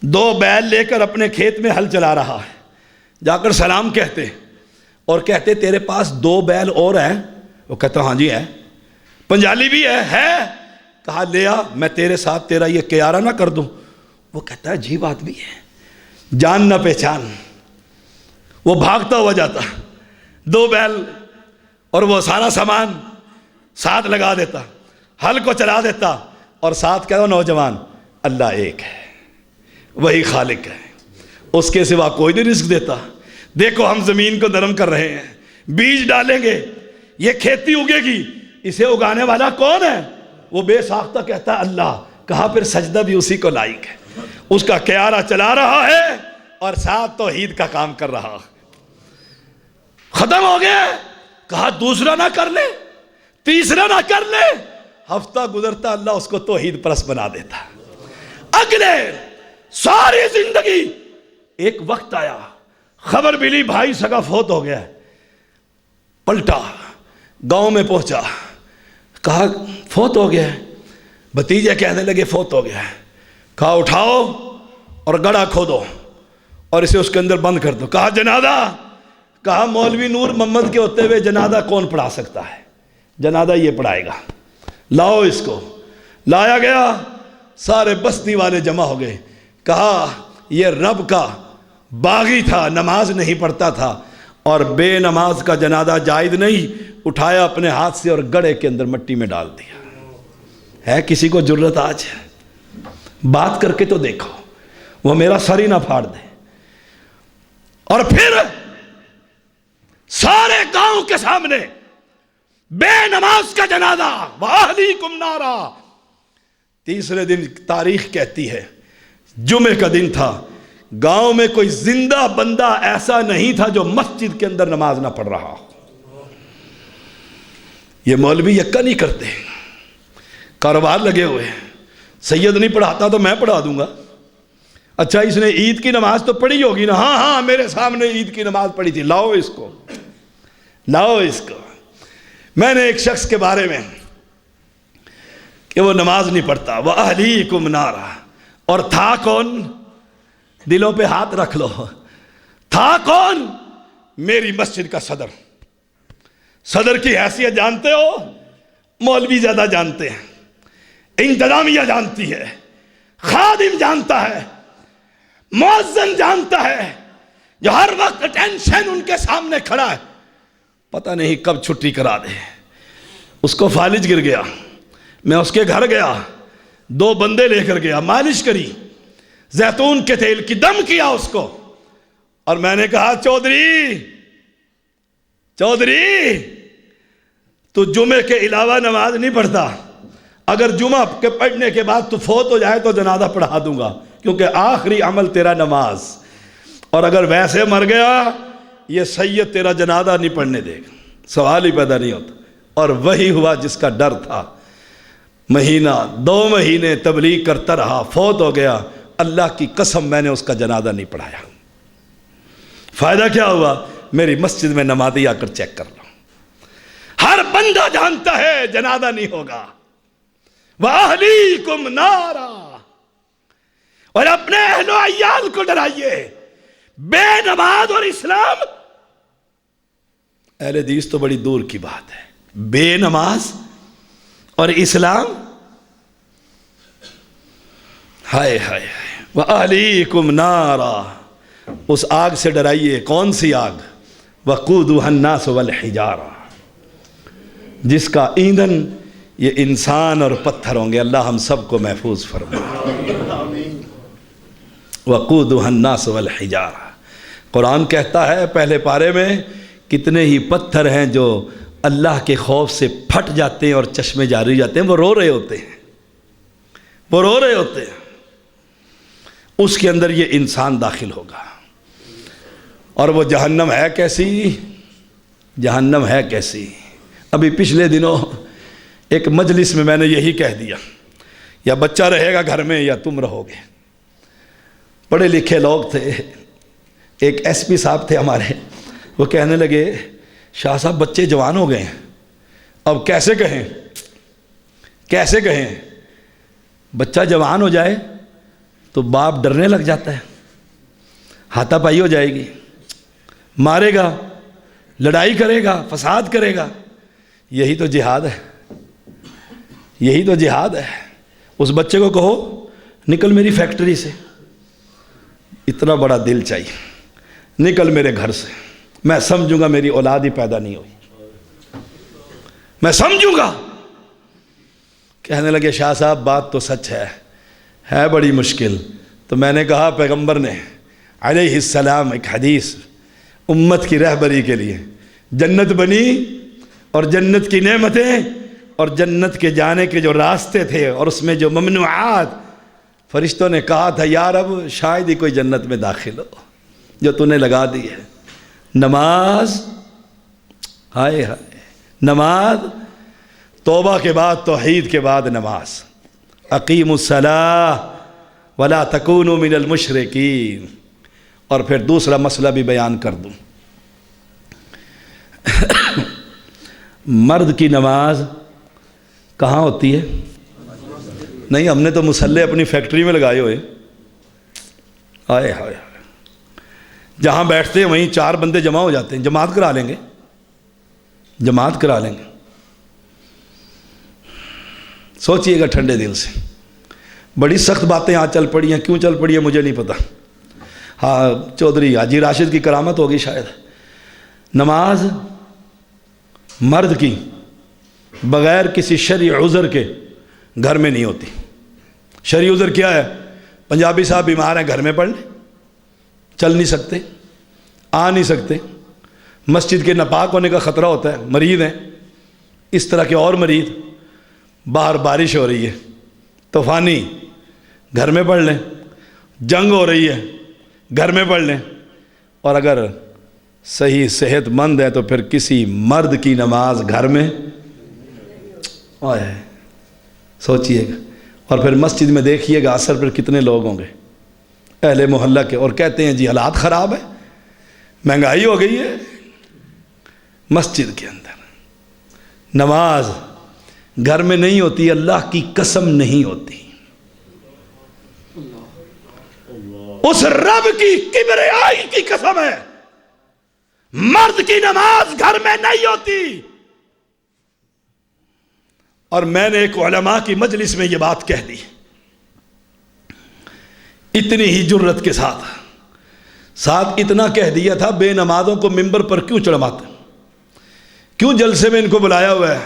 2 بیل لے کر اپنے کھیت میں ہل چلا رہا ہے. جا کر سلام کہتے اور کہتے تیرے پاس 2 بیل اور ہیں؟ وہ کہتا ہاں جی ہے. پنجالی بھی ہے. کہا لے آ، میں تیرے ساتھ تیرا یہ قیارہ نہ کر دوں. وہ کہتا ہے عجیب آدمی ہے، جان نہ پہچان. وہ بھاگتا ہوا جاتا، 2 بیل اور وہ سارا سامان ساتھ لگا دیتا، ہل کو چلا دیتا، اور ساتھ کہو نوجوان اللہ ایک ہے، وہی خالق ہے، اس کے سوا کوئی نہیں رزق دیتا۔ دیکھو ہم زمین کو نرم کر رہے ہیں، بیج ڈالیں گے، یہ کھیتی اگے گی، اسے اگانے والا کون ہے؟ وہ بے ساختہ کہتا ہے اللہ۔ کہا پھر سجدہ بھی اسی کو لائق ہے، اس کا کیارہ چلا رہا ہے اور ساتھ توحید کا کام کر رہا۔ ختم ہو گیا، کہا دوسرا نہ کر لے، تیسرا نہ کر لے، ہفتہ گزرتا اللہ اس کو توحید پرست بنا دیتا۔ اگلے ساری زندگی ایک وقت آیا، خبر ملی بھائی سگا فوت ہو گیا، پلٹا گاؤں میں پہنچا، کہا فوت ہو گیا، بھتیجے کہنے لگے فوت ہو گیا، کہا اٹھاؤ اور گڑھا کھودو اور اسے اس کے اندر بند کر دو۔ کہا جنازہ، کہا مولوی نور محمد کے ہوتے ہوئے جنازہ کون پڑھا سکتا ہے؟ جنازہ یہ پڑھائے گا، لاؤ اس کو۔ لایا گیا، سارے بستی والے جمع ہو گئے، کہا یہ رب کا باغی تھا، نماز نہیں پڑھتا تھا، اور بے نماز کا جنازہ جائز نہیں۔ اٹھایا اپنے ہاتھ سے اور گڑھے کے اندر مٹی میں ڈال دیا۔ ہے کسی کو جرت آج بات کر کے تو دیکھو، وہ میرا سر ہی نہ پھاڑ دے۔ اور پھر سارے گاؤں کے سامنے بے نماز کا جنازہ، وَأَهْلِيكُمْ نَارًا۔ تیسرے دن تاریخ کہتی ہے جمعے کا دن تھا، گاؤں میں کوئی زندہ بندہ ایسا نہیں تھا جو مسجد کے اندر نماز نہ پڑھ رہا ہو۔ یہ مولوی یکا نہیں کرتے، کاروبار لگے ہوئے ہیں، سید نہیں پڑھاتا تو میں پڑھا دوں گا۔ اچھا اس نے عید کی نماز تو پڑھی ہوگی نا؟ ہاں ہاں میرے سامنے عید کی نماز پڑھی تھی، لاؤ اس کو، لاؤ اس کو۔ میں نے ایک شخص کے بارے میں کہ وہ نماز نہیں پڑھتا، وَأَهْلِيكُمْ نَارًا، اور تھا کون؟ دلوں پہ ہاتھ رکھ لو، تھا کون؟ میری مسجد کا صدر۔ صدر کی حیثیت جانتے ہو؟ مولوی زیادہ جانتے ہیں، انتظامیہ جانتی ہے، خادم جانتا ہے، مؤذن جانتا ہے، جو ہر وقت ٹینشن ان کے سامنے کھڑا ہے، پتہ نہیں کب چھٹی کرا دے۔ اس کو فالج گر گیا، میں اس کے گھر گیا، 2 بندے لے کر گیا، مالش کری، زیتون کے تیل کی دم کیا اس کو، اور میں نے کہا چودھری تو جمعے کے علاوہ نماز نہیں پڑھتا، اگر جمعہ کے پڑھنے کے بعد تو فوت ہو جائے تو جنازہ پڑھا دوں گا، کیونکہ آخری عمل تیرا نماز، اور اگر ویسے مر گیا یہ سید تیرا جنازہ نہیں پڑھنے دے گا، سوال ہی پیدا نہیں ہوتا۔ اور وہی ہوا جس کا ڈر تھا، مہینہ 2 مہینے تبلیغ کرتا رہا، فوت ہو گیا، اللہ کی قسم میں نے اس کا جنازہ نہیں پڑھایا۔ فائدہ کیا ہوا؟ میری مسجد میں نمازی آ کر چیک کر لو، ہر بندہ جانتا ہے جنازہ نہیں ہوگا۔ وَأَهْلِيكُمْ نَارًا، اور اپنے اہل و عیال کو ڈرائیے۔ بے نماز اور اسلام، اہل حدیث تو بڑی دور کی بات ہے، بے نماز اور اسلام، ہائے ہائے۔ وَأَهْلِيكُمْ نَارًا، اس آگ سے ڈرائیے۔ کون سی آگ؟ وَقُودُهَا النَّاسُ وَالْحِجَارَةُ، جس کا ایندھن یہ انسان اور پتھر ہوں گے۔ اللہ ہم سب کو محفوظ فرمائے۔ وَقُودُهَا النَّاسُ وَالْحِجَارَةُ، قرآن کہتا ہے پہلے پارے میں کتنے ہی پتھر ہیں جو اللہ کے خوف سے پھٹ جاتے ہیں اور چشمے جاری جاتے ہیں، وہ رو رہے ہوتے ہیں، وہ رو رہے ہوتے ہیں، اس کے اندر یہ انسان داخل ہوگا۔ اور وہ جہنم ہے کیسی؟ جہنم ہے کیسی؟ ابھی پچھلے دنوں ایک مجلس میں نے یہی کہہ دیا، یا بچہ رہے گا گھر میں یا تم رہو گے۔ پڑھے لکھے لوگ تھے، ایک ایس پی صاحب تھے ہمارے، وہ کہنے لگے شاہ صاحب بچے جوان ہو گئے ہیں، اب کیسے کہیں، کیسے کہیں؟ بچہ جوان ہو جائے تو باپ ڈرنے لگ جاتا ہے، ہاتھا پائی ہو جائے گی، مارے گا، لڑائی کرے گا، فساد کرے گا۔ یہی تو جہاد ہے، یہی تو جہاد ہے۔ اس بچے کو کہو نکل میری فیکٹری سے، اتنا بڑا دل چاہیے، نکل میرے گھر سے، میں سمجھوں گا میری اولاد ہی پیدا نہیں ہوئی۔ میں سمجھوں گا۔ کہنے لگے شاہ صاحب بات تو سچ ہے بڑی مشکل۔ تو میں نے کہا پیغمبر نے علیہ السلام ایک حدیث امت کی رہبری کے لیے، جنت بنی اور جنت کی نعمتیں اور جنت کے جانے کے جو راستے تھے اور اس میں جو ممنوعات، فرشتوں نے کہا تھا یا رب شاید ہی کوئی جنت میں داخل ہو جو تو نے لگا دی ہے۔ نماز، ہائے ہائے، نماز، توبہ کے بعد توحید کے بعد نماز، اقیموا الصلاۃ ولا تکونوا من المشرکین۔ اور پھر دوسرا مسئلہ بھی بیان کر دوں، مرد کی نماز کہاں ہوتی ہے؟ نہیں، ہم نے تو مصلے اپنی فیکٹری میں لگائے ہوئے، آئے ہائے، جہاں بیٹھتے ہیں وہیں 4 بندے جمع ہو جاتے ہیں، جماعت کرا لیں گے، جماعت کرا لیں گے۔ سوچئے گا ٹھنڈے دل سے، بڑی سخت باتیں آج چل پڑی ہیں، کیوں چل پڑی ہیں مجھے نہیں پتا، ہاں چودھری حاجی راشد کی کرامت ہوگی شاید۔ نماز مرد کی بغیر کسی شرعی عذر کے گھر میں نہیں ہوتی۔ شرعی عذر کیا ہے؟ پنجابی صاحب بیمار ہیں، گھر میں پڑھ لیں، چل نہیں سکتے، آ نہیں سکتے، مسجد کے ناپاک ہونے کا خطرہ ہوتا ہے، مریض ہیں، اس طرح کے اور مریض، باہر بارش ہو رہی ہے طوفانی، گھر میں پڑھ لیں، جنگ ہو رہی ہے گھر میں پڑھ لیں، اور اگر صحیح صحت مند ہے تو پھر کسی مرد کی نماز گھر میں آئے، سوچئے گا۔ اور پھر مسجد میں دیکھیے گا عصر پر کتنے لوگ ہوں گے اہل محلہ کے، اور کہتے ہیں جی حالات خراب ہے، مہنگائی ہو گئی ہے۔ مسجد کے اندر نماز گھر میں نہیں ہوتی، اللہ کی قسم نہیں ہوتی، اس رب کی کبریائی کی قسم ہے، مرد کی نماز گھر میں نہیں ہوتی۔ اور میں نے ایک علماء کی مجلس میں یہ بات کہہ دی، اتنی ہی جرت کے ساتھ اتنا کہہ دیا تھا، بے نمازوں کو ممبر پر کیوں چڑھواتے، کیوں جلسے میں ان کو بلایا ہوا ہے؟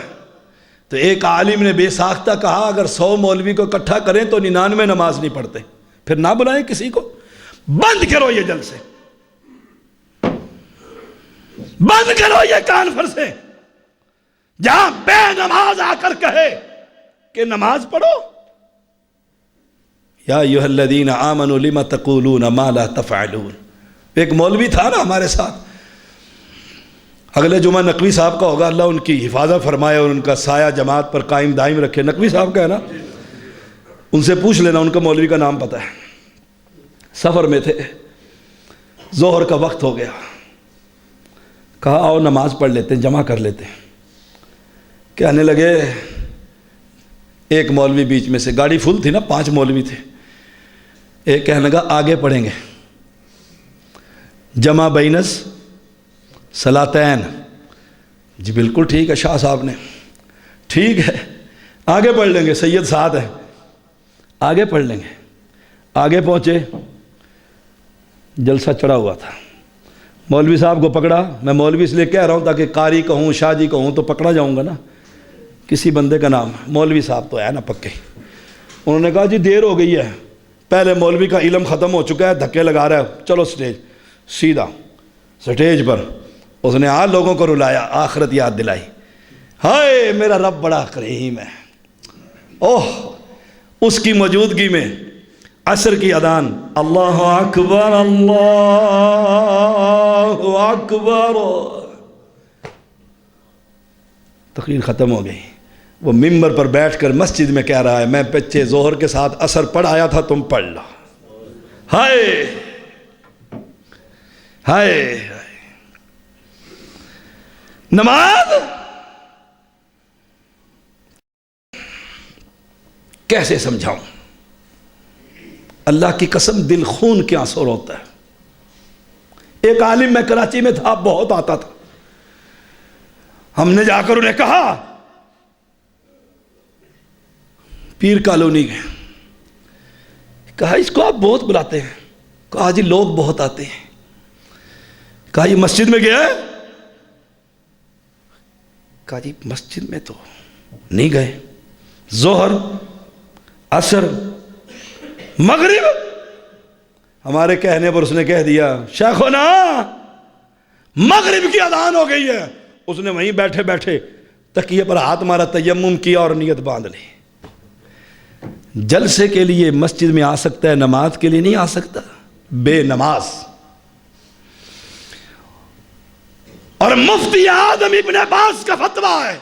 تو ایک عالم نے بے ساختہ کہا اگر 100 مولوی کو اکٹھا کریں تو 99 نماز نہیں پڑھتے، پھر نہ بلائیں کسی کو، بند کرو یہ جلسے، بند کرو یہ کانفرنسیں، جہاں بے نماز آ کر کہے کہ نماز پڑھو۔ یا ایھا الذین آمنوا لم تقولون ما لا تفعلون۔ ایک مولوی تھا نا ہمارے ساتھ، اگلے جمعہ نقوی صاحب کا ہوگا، اللہ ان کی حفاظت فرمائے اور ان کا سایہ جماعت پر قائم دائم رکھے، نقوی صاحب کا ہے نا، ان سے پوچھ لینا، ان کا مولوی کا نام پتہ ہے۔ سفر میں تھے، ظہر کا وقت ہو گیا، کہا آؤ نماز پڑھ لیتے ہیں، جمع کر لیتے ہیں۔ کہنے لگے، ایک مولوی بیچ میں سے، گاڑی فل تھی نا، 5 مولوی تھے، ایک کہنے لگا آگے پڑھیں گے، جمع بینس صلاتین۔ جی بالکل ٹھیک ہے شاہ صاحب نے، ٹھیک ہے آگے پڑھ لیں گے، سید ساتھ ہے، آگے پڑھ لیں گے۔ آگے پہنچے، جلسہ چڑھا ہوا تھا، مولوی صاحب کو پکڑا، میں مولوی اس لیے کہہ رہا ہوں تاکہ قاری کہوں، شاہ جی کہوں تو پکڑا جاؤں گا نا، کسی بندے کا نام، مولوی صاحب تو ہے نا پکے۔ انہوں نے کہا جی دیر ہو گئی ہے، پہلے مولوی کا علم ختم ہو چکا ہے، دھکے لگا رہا ہے، چلو سٹیج، سیدھا سٹیج پر۔ اس نے لوگوں کو رلایا، آخرت یاد دلائی، ہائے میرا رب بڑا کریم ہے۔ اوہ، اس کی موجودگی میں عصر کی اذان، اللہ اکبر اللہ اکبر، تقریر ختم ہو گئی۔ وہ ممبر پر بیٹھ کر مسجد میں کہہ رہا ہے میں بچے ظہر کے ساتھ عصر پڑھ آیا تھا، تم پڑھ لو۔ ہائے ہائے، نماز کیسے سمجھاؤں؟ اللہ کی قسم دل خون کے آنسو روتا ہے۔ ایک عالم میں کراچی میں تھا، بہت آتا تھا، ہم نے جا کر انہیں کہا، پیر کالونی گئے، کہا اس کو آپ بہت بلاتے ہیں، کہا جی لوگ بہت آتے ہیں، کہا یہ مسجد میں گیا ہے، کہا جی مسجد میں تو نہیں گئے، ظہر، عصر، مغرب، ہمارے کہنے پر اس نے کہہ دیا شیخونا مغرب کی اذان ہو گئی ہے۔ اس نے وہیں بیٹھے بیٹھے تکیے پر ہاتھ مارا، تیمم کیا اور نیت باندھ لی۔ جلسے کے لیے مسجد میں آ سکتا ہے، نماز کے لیے نہیں آ سکتا، بے نماز۔ اور مفتی اعظم ابن عباس کا فتویٰ ہے،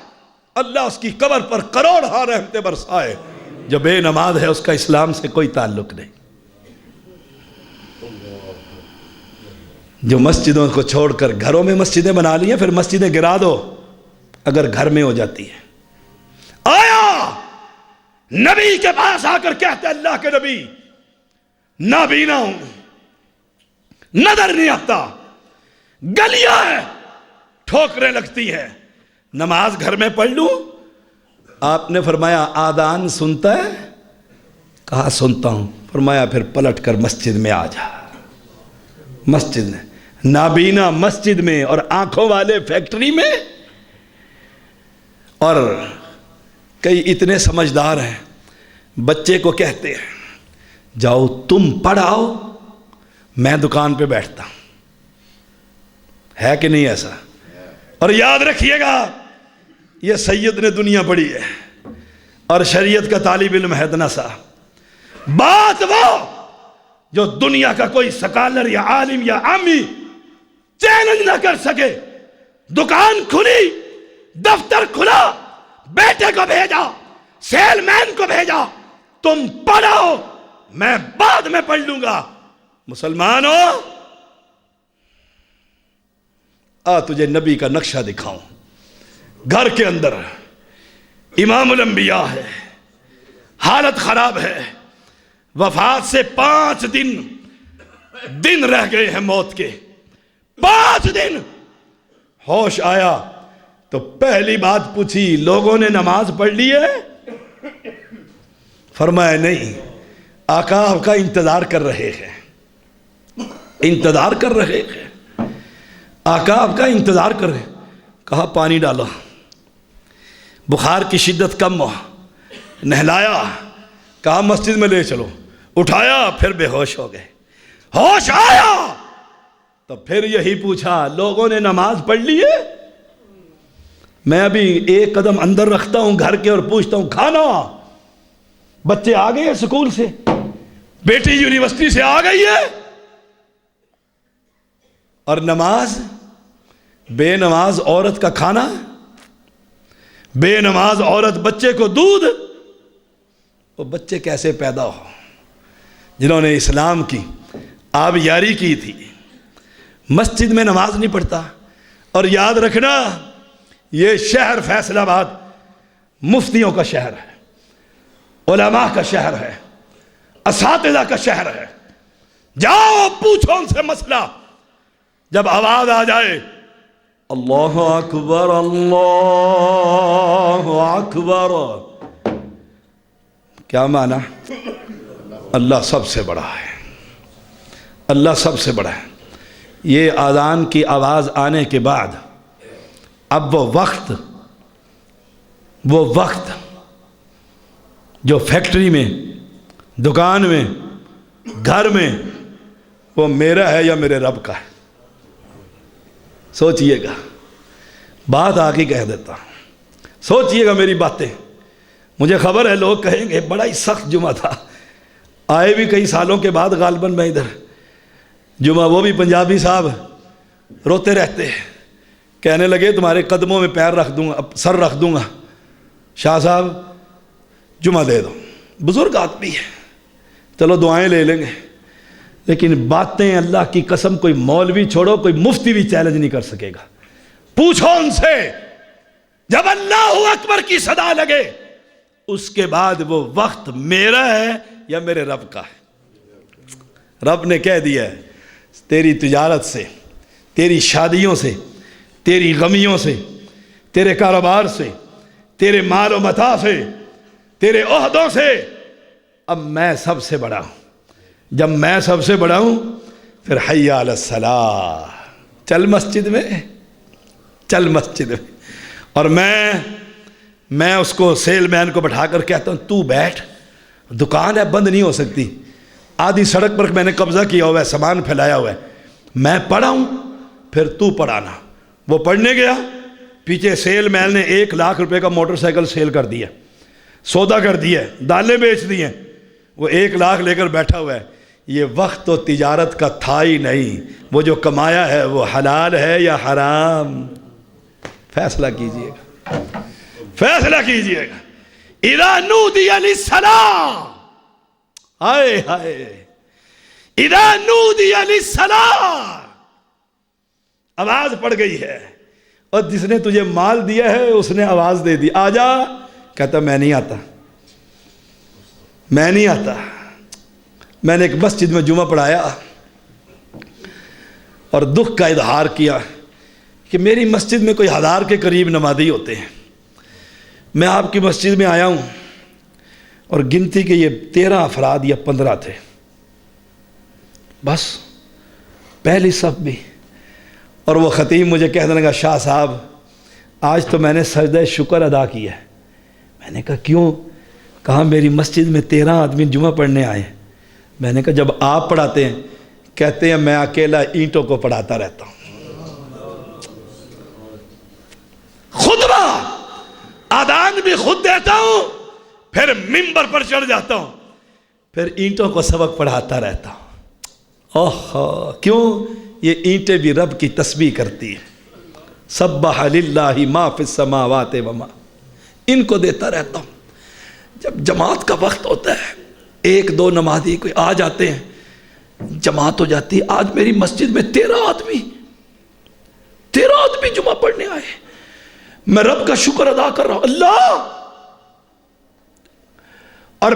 اللہ اس کی قبر پر کروڑہا رحمتیں برسائے، جو بے نماز ہے اس کا اسلام سے کوئی تعلق نہیں۔ جو مسجدوں کو چھوڑ کر گھروں میں مسجدیں بنا لی ہیں، پھر مسجدیں گرا دو اگر گھر میں ہو جاتی ہے۔ آیا نبی کے پاس آ کر کہتے اللہ کے نبی نابینا ہوں، نظر نہیں آتا، گلیاں ہیں، ٹھوکریں لگتی ہیں، نماز گھر میں پڑھ لوں؟ آپ نے فرمایا آذان سنتا ہے؟ کہا سنتا ہوں۔ فرمایا پھر پلٹ کر مسجد میں آ جا۔ مسجد میں نابینا مسجد میں اور آنکھوں والے فیکٹری میں، اور کئی اتنے سمجھدار ہیں بچے کو کہتے ہیں جاؤ تم پڑھاؤ، میں دکان پہ بیٹھتا ہوں۔ ہے کہ نہیں ایسا؟ اور یاد رکھیے گا یہ سید نے دنیا پڑھی ہے اور شریعت کا طالب علم ہے اتنا سا۔ بات وہ جو دنیا کا کوئی سکالر یا عالم یا عامی چیلنج نہ کر سکے۔ دکان کھلی، دفتر کھلا، بیٹے کو بھیجا، سیل مین کو بھیجا، تم پڑھاؤ میں بعد میں پڑھ لوں گا۔ مسلمانوں آ تجھے نبی کا نقشہ دکھاؤں۔ گھر کے اندر امام الانبیاء ہے، حالت خراب ہے، وفات سے 5 دن رہ گئے ہیں موت کے، 5 دن۔ ہوش آیا تو پہلی بات پوچھی لوگوں نے نماز پڑھ لی ہے؟ فرمایا نہیں، آقا آپ کا انتظار کر رہے ہیں، انتظار کر رہے ہیں، آقا آپ کا انتظار کر رہے ہیں۔ کہا پانی ڈالو، بخار کی شدت کم ہو، نہلایا، کہا مسجد میں لے چلو، اٹھایا، پھر بے ہوش ہو گئے۔ ہوش آیا تو پھر یہی پوچھا لوگوں نے نماز پڑھ لی ہے؟ میں ابھی ایک قدم اندر رکھتا ہوں گھر کے اور پوچھتا ہوں کھانا، بچے آ گئے ہیں سکول سے، بیٹی یونیورسٹی سے آ گئی ہے، اور نماز؟ بے نماز عورت کا کھانا، بے نماز عورت بچے کو دودھ۔ وہ بچے کیسے پیدا ہو جنہوں نے اسلام کی آبیاری کی تھی؟ مسجد میں نماز نہیں پڑھتا۔ اور یاد رکھنا یہ شہر فیصل آباد مفتیوں کا شہر ہے، علماء کا شہر ہے، اساتذہ کا شہر ہے۔ جاؤ پوچھو ان سے مسئلہ، جب آواز آ جائے اللہ اکبر اللہ اکبر، کیا معنی؟ اللہ سب سے بڑا ہے، اللہ سب سے بڑا ہے۔ یہ اذان کی آواز آنے کے بعد اب وہ وقت جو فیکٹری میں، دکان میں، گھر میں، وہ میرا ہے یا میرے رب کا ہے؟ سوچئے گا، بات آگے کہہ دیتا ہوں، سوچئے گا میری باتیں۔ مجھے خبر ہے لوگ کہیں گے بڑا ہی سخت جمعہ تھا، آئے بھی کئی سالوں کے بعد غالباً میں ادھر جمعہ، وہ بھی پنجابی صاحب روتے رہتے ہیں، کہنے لگے تمہارے قدموں میں پیر رکھ دوں گا، سر رکھ دوں گا، شاہ صاحب جمعہ دے دو۔ بزرگ آدمی ہے، چلو دعائیں لے لیں گے، لیکن باتیں اللہ کی قسم کوئی مولوی چھوڑو کوئی مفتی بھی چیلنج نہیں کر سکے گا۔ پوچھو ان سے جب اللہ اکبر کی صدا لگے اس کے بعد وہ وقت میرا ہے یا میرے رب کا ہے؟ رب نے کہہ دیا ہے تیری تجارت سے، تیری شادیوں سے، تیری غمیوں سے، تیرے کاروبار سے، تیرے مال و متاع سے، تیرے عہدوں سے، اب میں سب سے بڑا ہوں۔ جب میں سب سے بڑا ہوں پھر حی علی الصلاۃ، چل مسجد میں، چل مسجد میں۔ اور میں اس کو سیل مین کو بٹھا کر کہتا ہوں تو بیٹھ، دکان ہے بند نہیں ہو سکتی، آدھی سڑک پر میں نے قبضہ کیا ہوا ہے، سامان پھیلایا ہوا ہے، میں پڑھاؤں پھر تو پڑھانا۔ وہ پڑھنے گیا، پیچھے سیل مین نے 1 لاکھ روپے کا موٹر سائیکل سیل کر دیا، سودا کر دیا، دالیں بیچ دی ہیں، وہ 1 لاکھ لے کر بیٹھا ہوا ہے۔ یہ وقت تو تجارت کا تھا ہی نہیں، وہ جو کمایا ہے وہ حلال ہے یا حرام؟ فیصلہ کیجئے گا، فیصلہ کیجئے گا۔ اذا نودی للصلاۃ، ہائے ہائے، اذا نودی للصلاۃ، آواز پڑ گئی ہے، اور جس نے تجھے مال دیا ہے اس نے آواز دے دی، آجا، کہتا میں نہیں آتا، میں نہیں آتا۔ میں نے ایک مسجد میں جمعہ پڑھایا اور دکھ کا اظہار کیا کہ میری مسجد میں کوئی 1000 کے قریب نمازی ہوتے ہیں، میں آپ کی مسجد میں آیا ہوں اور گنتی کے یہ 13 افراد یا 15 تھے، بس پہلی صف بھی۔ اور وہ خطیب مجھے کہنے لگا شاہ صاحب آج تو میں نے سجدہ شکر ادا کیا ہے۔ میں نے کہا کیوں؟ کہا میری مسجد میں 13 آدمی جمعہ پڑھنے آئے ہیں۔ میں نے کہا جب آپ پڑھاتے ہیں؟ کہتے ہیں میں اکیلا اینٹوں کو پڑھاتا رہتا ہوں، خطبہ آدان بھی خود دیتا ہوں، پھر ممبر پر چڑھ جاتا ہوں، پھر اینٹوں کو سبق پڑھاتا رہتا ہوں۔ اوہ کیوں؟ یہ اینٹیں بھی رب کی تسبیح کرتی ہیں، سبح للہ ما فی السماوات وما، ان کو دیتا رہتا ہوں۔ جب جماعت کا وقت ہوتا ہے 1-2 نمازی کوئی آ جاتے ہیں، جماعت ہو جاتی ہے۔ آج میری مسجد میں 13 آدمی جمعہ پڑھنے آئے، میں رب کا شکر ادا کر رہا ہوں، اللہ، اور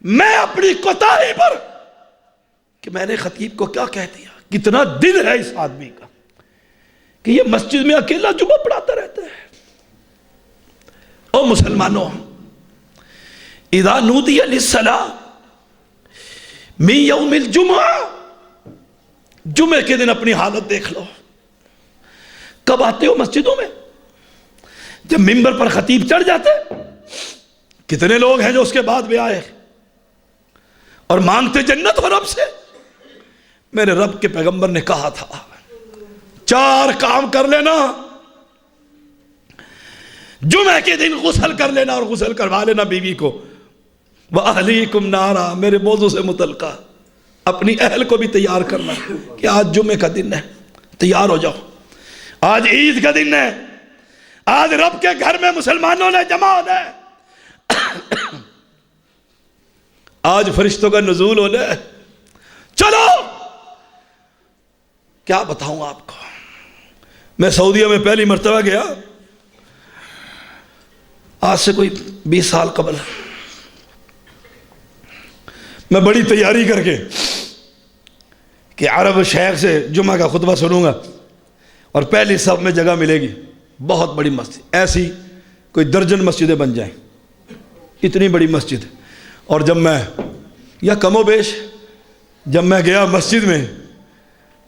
میں اپنی کوتاہی پر کہ میں نے خطیب کو کیا کہہ دیا، کتنا دل ہے اس آدمی کا کہ یہ مسجد میں اکیلا جمعہ پڑھاتا رہتا ہے۔ او مسلمانوں، اذا نودی للصلاۃ من یوم الجمعہ، جمعے کے دن اپنی حالت دیکھ لو، کب آتے ہو مسجدوں میں؟ جب ممبر پر خطیب چڑھ جاتے، کتنے لوگ ہیں جو اس کے بعد بھی آئے اور مانگتے جنت ہو رب سے؟ میرے رب کے پیغمبر نے کہا تھا 4 کام کر لینا، جمعے کے دن غسل کر لینا اور غسل کروا لینا بیوی کو، وَأَهْلِيكُمْ نَارًا، میرے موضوع سے متعلقہ اپنی اہل کو بھی تیار کرنا کہ آج جمعے کا دن ہے، تیار ہو جاؤ، آج عید کا دن ہے، آج رب کے گھر میں مسلمانوں نے جماعت ہے، آج فرشتوں کا نزول ہونا ہے، چلو۔ کیا بتاؤں آپ کو، میں سعودیہ میں پہلی مرتبہ گیا، آج سے کوئی 20 سال قبل، میں بڑی تیاری کر کے کہ عرب شیخ سے جمعہ کا خطبہ سنوں گا اور پہلی صف میں جگہ ملے گی، بہت بڑی مسجد، ایسی کوئی درجن مسجدیں بن جائیں، اتنی بڑی مسجد۔ اور جب میں یا کم و بیش جب میں گیا مسجد میں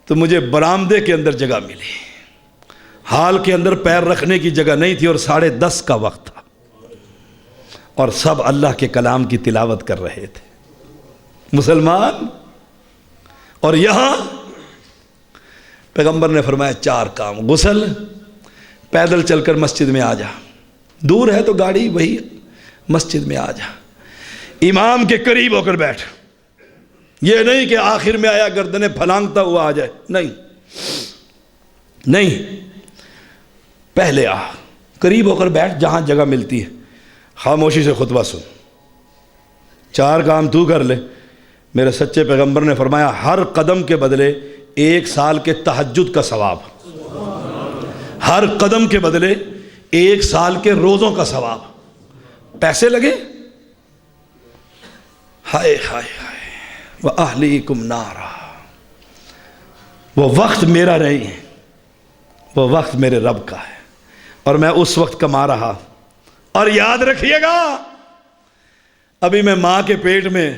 تو مجھے برآمدے کے اندر جگہ ملی، ہال کے اندر پیر رکھنے کی جگہ نہیں تھی، اور 10:30 کا وقت تھا، اور سب اللہ کے کلام کی تلاوت کر رہے تھے مسلمان۔ اور یہاں پیغمبر نے فرمایا 4 کام، غسل، پیدل چل کر مسجد میں آ جا، دور ہے تو گاڑی وہی، مسجد میں آ جا، امام کے قریب ہو کر بیٹھ، یہ نہیں کہ آخر میں آیا گردنیں پھلانگتا ہوا آ جائے، نہیں، پہلے آ، قریب ہو کر بیٹھ جہاں جگہ ملتی ہے، خاموشی سے خطبہ سن، 4 کام تو کر لے۔ میرے سچے پیغمبر نے فرمایا ہر قدم کے بدلے 1 سال کے تہجد کا ثواب، ہر قدم کے بدلے 1 سال کے روزوں کا ثواب، پیسے لگے، ہائے ہائے ہائے، وَأَهْلِيكُمْ نَارًا، وہ وقت میرا نہیں ہے، وہ وقت میرے رب کا ہے، اور میں اس وقت کما رہا۔ اور یاد رکھیے گا، ابھی میں ماں کے پیٹ میں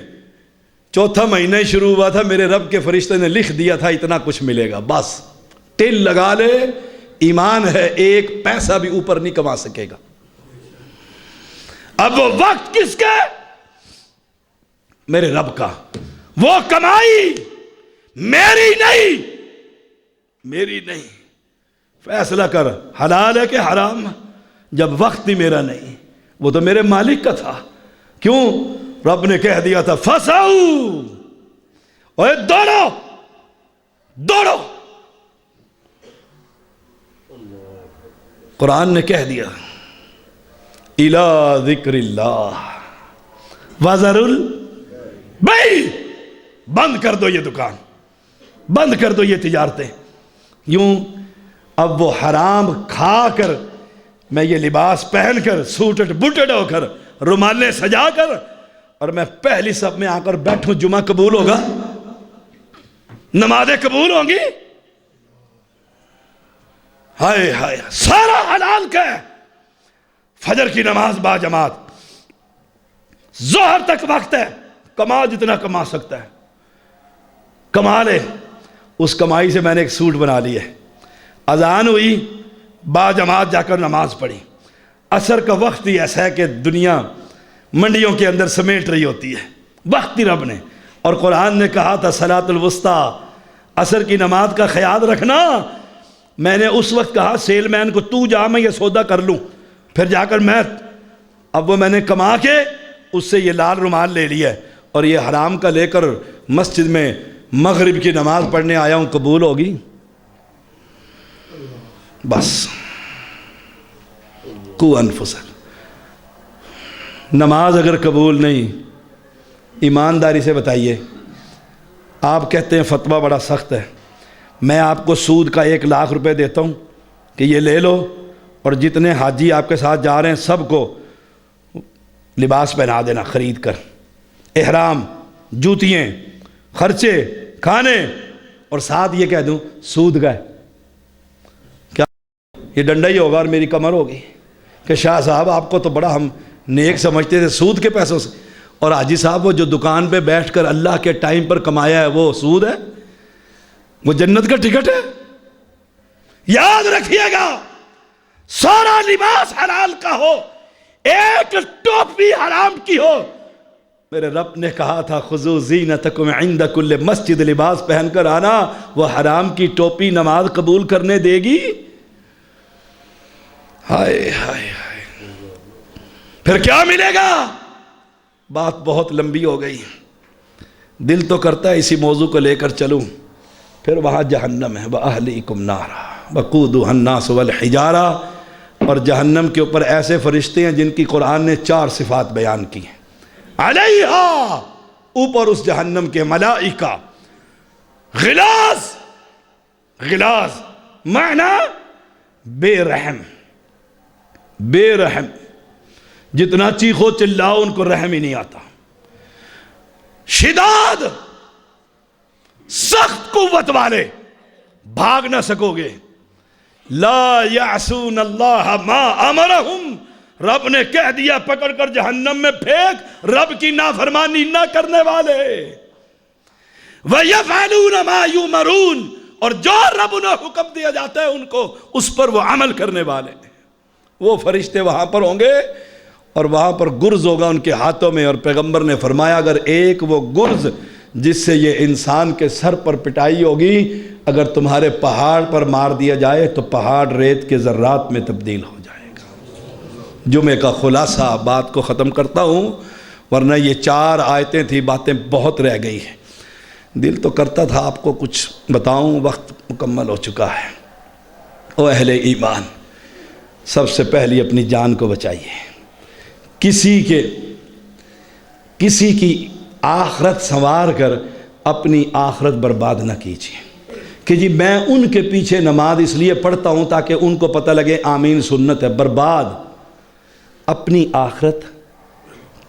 4تھا مہینہ ہی شروع ہوا تھا، میرے رب کے فرشتے نے لکھ دیا تھا اتنا کچھ ملے گا، بس ٹل لگا لے ایمان ہے ایک پیسہ بھی اوپر نہیں کما سکے گا۔ اب وہ وقت کس کا؟ میرے رب کا۔ وہ کمائی میری نہیں، میری نہیں۔ فیصلہ کر حلال ہے کہ حرام، جب وقت ہی میرا نہیں، وہ تو میرے مالک کا تھا۔ کیوں؟ رب نے کہہ دیا تھا فسعوا، اوے دوڑو دوڑو۔ قرآن نے کہہ دیا الی ذکر اللہ وذروا البیع، بند کر دو یہ دکان، بند کر دو یہ تجارتیں۔ یوں اب وہ حرام کھا کر، میں یہ لباس پہن کر، سوٹڈ بوٹڈ ہو کر، رومالیں سجا کر، اور میں پہلی صف میں آ کر بیٹھوں، جمعہ قبول ہوگا؟ نمازیں قبول ہوں گی؟ ہائے ہائے، سارا حلال کا ہے۔ فجر کی نماز با جماعت، ظہر تک وقت ہے، کما جتنا کما سکتا ہے کما لے۔ اس کمائی سے میں نے ایک سوٹ بنا لی ہے، اذان ہوئی، با جماعت جا کر نماز پڑھی۔ عصر کا وقت ہی ایسا ہے کہ دنیا منڈیوں کے اندر سمیٹ رہی ہوتی ہے، وقت ہی رب نے، اور قرآن نے کہا تھا صلاۃ الوسطیٰ، عصر کی نماز کا خیال رکھنا۔ میں نے اس وقت کہا سیل مین کو تو جا میں یہ سودا کر لوں، پھر جا کر اب وہ میں نے کما کے اس سے یہ لال رومال لے لیا ہے، اور یہ حرام کا لے کر مسجد میں مغرب کی نماز پڑھنے آیا ہوں، قبول ہوگی؟ بس قو انفسکم۔ نماز اگر قبول نہیں، ایمانداری سے بتائیے، آپ کہتے ہیں فتویٰ بڑا سخت ہے، میں آپ کو سود کا 1 لاکھ روپے دیتا ہوں کہ یہ لے لو، اور جتنے حاجی آپ کے ساتھ جا رہے ہیں سب کو لباس پہنا دینا خرید کر، احرام، جوتیاں، خرچے، کھانے، اور ساتھ یہ کہہ دوں سود کا ہے، کیا یہ ڈنڈا ہی ہوگا اور میری کمر ہوگی کہ شاہ صاحب آپ کو تو بڑا ہم نیک سمجھتے تھے سود کے پیسوں سے، اور حاجی صاحب وہ جو دکان پہ بیٹھ کر اللہ کے ٹائم پر کمایا ہے وہ سود ہے، وہ جنت کا ٹکٹ ہے۔ یاد رکھیے گا، سارا لباس حلال کا ہو، ایک ٹوپی حرام کی ہو۔ میرے رب نے کہا تھا خذوا زینتکم عند کل مسجد، لباس پہن کر آنا، وہ حرام کی ٹوپی نماز قبول کرنے دے گی؟ ہائے ہائے ہائے، پھر کیا ملے گا؟ بات بہت لمبی ہو گئی، دل تو کرتا ہے اسی موضوع کو لے کر چلوں، پھر وہاں جہنم ہے، وَأَهْلِكُمْ نَارًا وَقُودُهَا النَّاسُ وَالْحِجَارَةُ، اور جہنم کے اوپر ایسے فرشتے ہیں جن کی قرآن نے 4 صفات بیان کی ہیں۔ علیہا، اوپر اس جہنم کے ملائکہ، غلاظ، غلاظ معنی بے رحم، بے رحم، جتنا چیخو چلاؤ ان کو رحم ہی نہیں آتا۔ شداد، سخت قوت والے، بھاگ نہ سکو گے۔ لا یعصون اللہ ما امرہم، رب نے کہہ دیا پکڑ کر جہنم میں پھینک، رب کی نافرمانی نہ کرنے والے۔ وَيَفْعَلُونَ مَا يُؤْمَرُونَ، اور جو رب انہیں حکم دیا جاتا ہے ان کو اس پر وہ عمل کرنے والے۔ وہ فرشتے وہاں پر ہوں گے اور وہاں پر گرز ہوگا ان کے ہاتھوں میں، اور پیغمبر نے فرمایا اگر ایک وہ گرز جس سے یہ انسان کے سر پر پٹائی ہوگی اگر تمہارے پہاڑ پر مار دیا جائے تو پہاڑ ریت کے ذرات میں تبدیل ہو جائے گا۔ جمعے کا خلاصہ بات کو ختم کرتا ہوں، ورنہ یہ 4 آیتیں تھی، باتیں بہت رہ گئی ہیں، دل تو کرتا تھا آپ کو کچھ بتاؤں، وقت مکمل ہو چکا ہے۔ او اہل ایمان، سب سے پہلی اپنی جان کو بچائیے، کسی کی آخرت سنوار کر اپنی آخرت برباد نہ کیجیے کہ جی میں ان کے پیچھے نماز اس لیے پڑھتا ہوں تاکہ ان کو پتہ لگے آمین سنت ہے۔ برباد، اپنی آخرت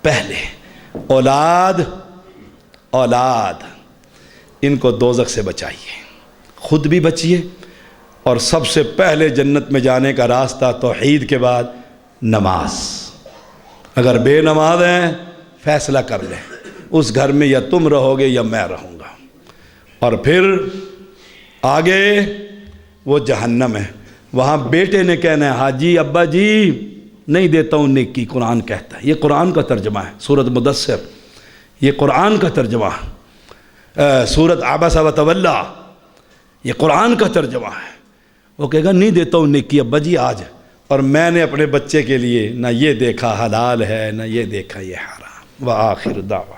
پہلے، اولاد ان کو دوزخ سے بچائیے، خود بھی بچیے، اور سب سے پہلے جنت میں جانے کا راستہ توحید کے بعد نماز۔ اگر بے نماز ہیں فیصلہ کر لیں، اس گھر میں یا تم رہو گے یا میں رہوں گا، اور پھر آگے وہ جہنم ہے۔ وہاں بیٹے نے کہنا ہے حاجی ابا جی نہیں دیتا ہوں نیکی، قرآن کہتا ہے، یہ قرآن کا ترجمہ ہے سورۃ مدثر، یہ قرآن کا ترجمہ ہے، سورۃ عبس و تولی یہ قرآن کا ترجمہ ہے۔ وہ کہے گا نہیں دیتا ہوں نیکی ابا جی آج، اور میں نے اپنے بچے کے لیے نہ یہ دیکھا حلال ہے نہ یہ دیکھا یہ حرام۔ وآخر دعویٰ